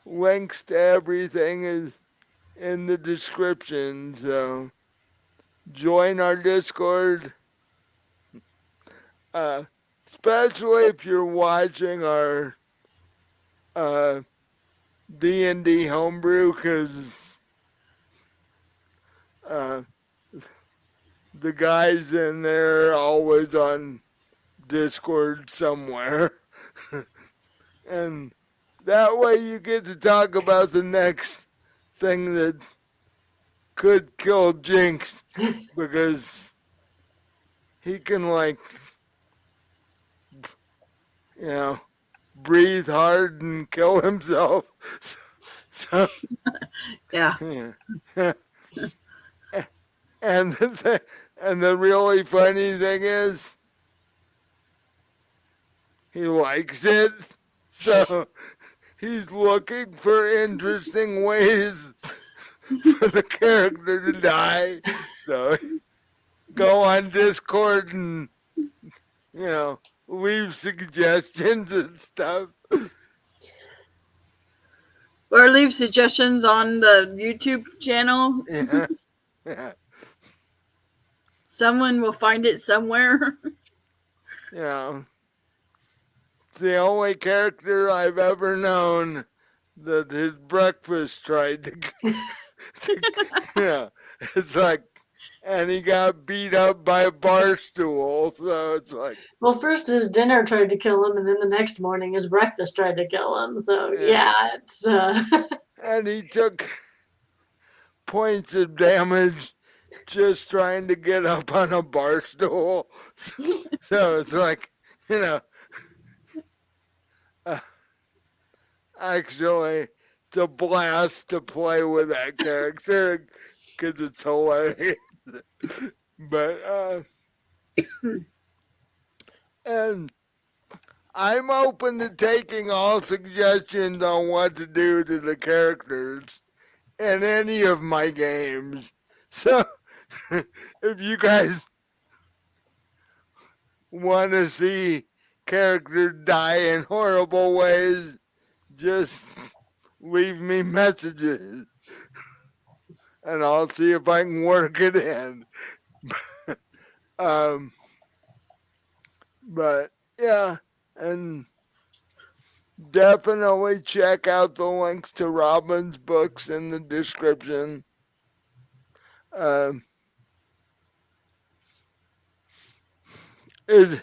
links to everything is in the description, so join our Discord. Especially if you're watching our D&D homebrew, because the guys in there are always on Discord somewhere. And that way you get to talk about the next thing that could kill Jinx, because he can, like, you know, breathe hard and kill himself. So Yeah. yeah. And the really funny thing is, he likes it. So he's looking for interesting ways for the character to die. So go on Discord and, leave suggestions and stuff. Or leave suggestions on the YouTube channel. Yeah. Yeah. Someone will find it somewhere. It's the only character I've ever known that his breakfast tried to it's like, and he got beat up by a bar stool. So it's like, Well, first his dinner tried to kill him, and then the next morning his breakfast tried to kill him. So yeah, it's. And he took points of damage just trying to get up on a bar stool. So it's like, actually, it's a blast to play with that character because it's hilarious. But, and I'm open to taking all suggestions on what to do to the characters in any of my games. So if you guys want to see characters die in horrible ways, just leave me messages and I'll see if I can work it in. But yeah, and definitely check out the links to Robin's books in the description. Is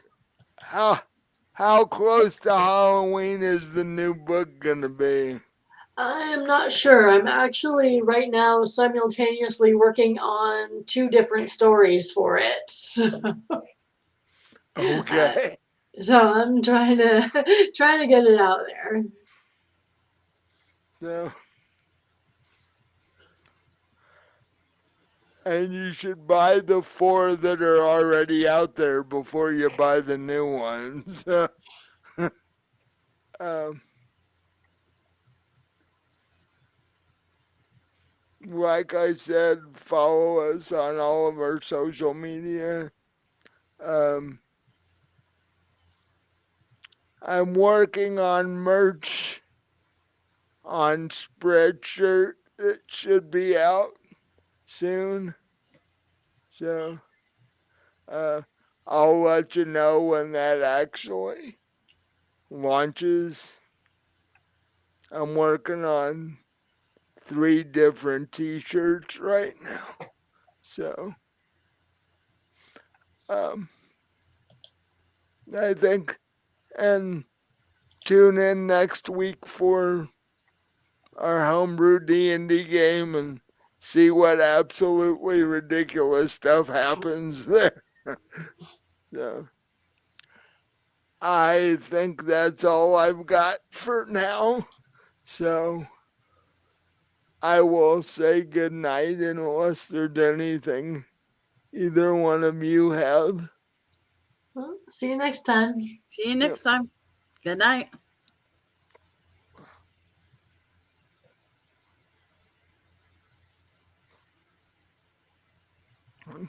how close to Halloween is the new book gonna be? I am not sure. I'm actually right now simultaneously working on 2 different stories for it. Okay. So I'm trying to get it out there. So, and you should buy the 4 that are already out there before you buy the new ones. um, like I said, follow us on all of our social media. I'm working on merch on Spreadshirt that should be out soon. So I'll let you know when that actually launches. I'm working on 3 different t-shirts right now. So I think, and tune in next week for our homebrew D&D game and see what absolutely ridiculous stuff happens there. So I think that's all I've got for now. So I will say good night unless there's anything either one of you have. Well, see you next time. See you next time. Good night. Okay.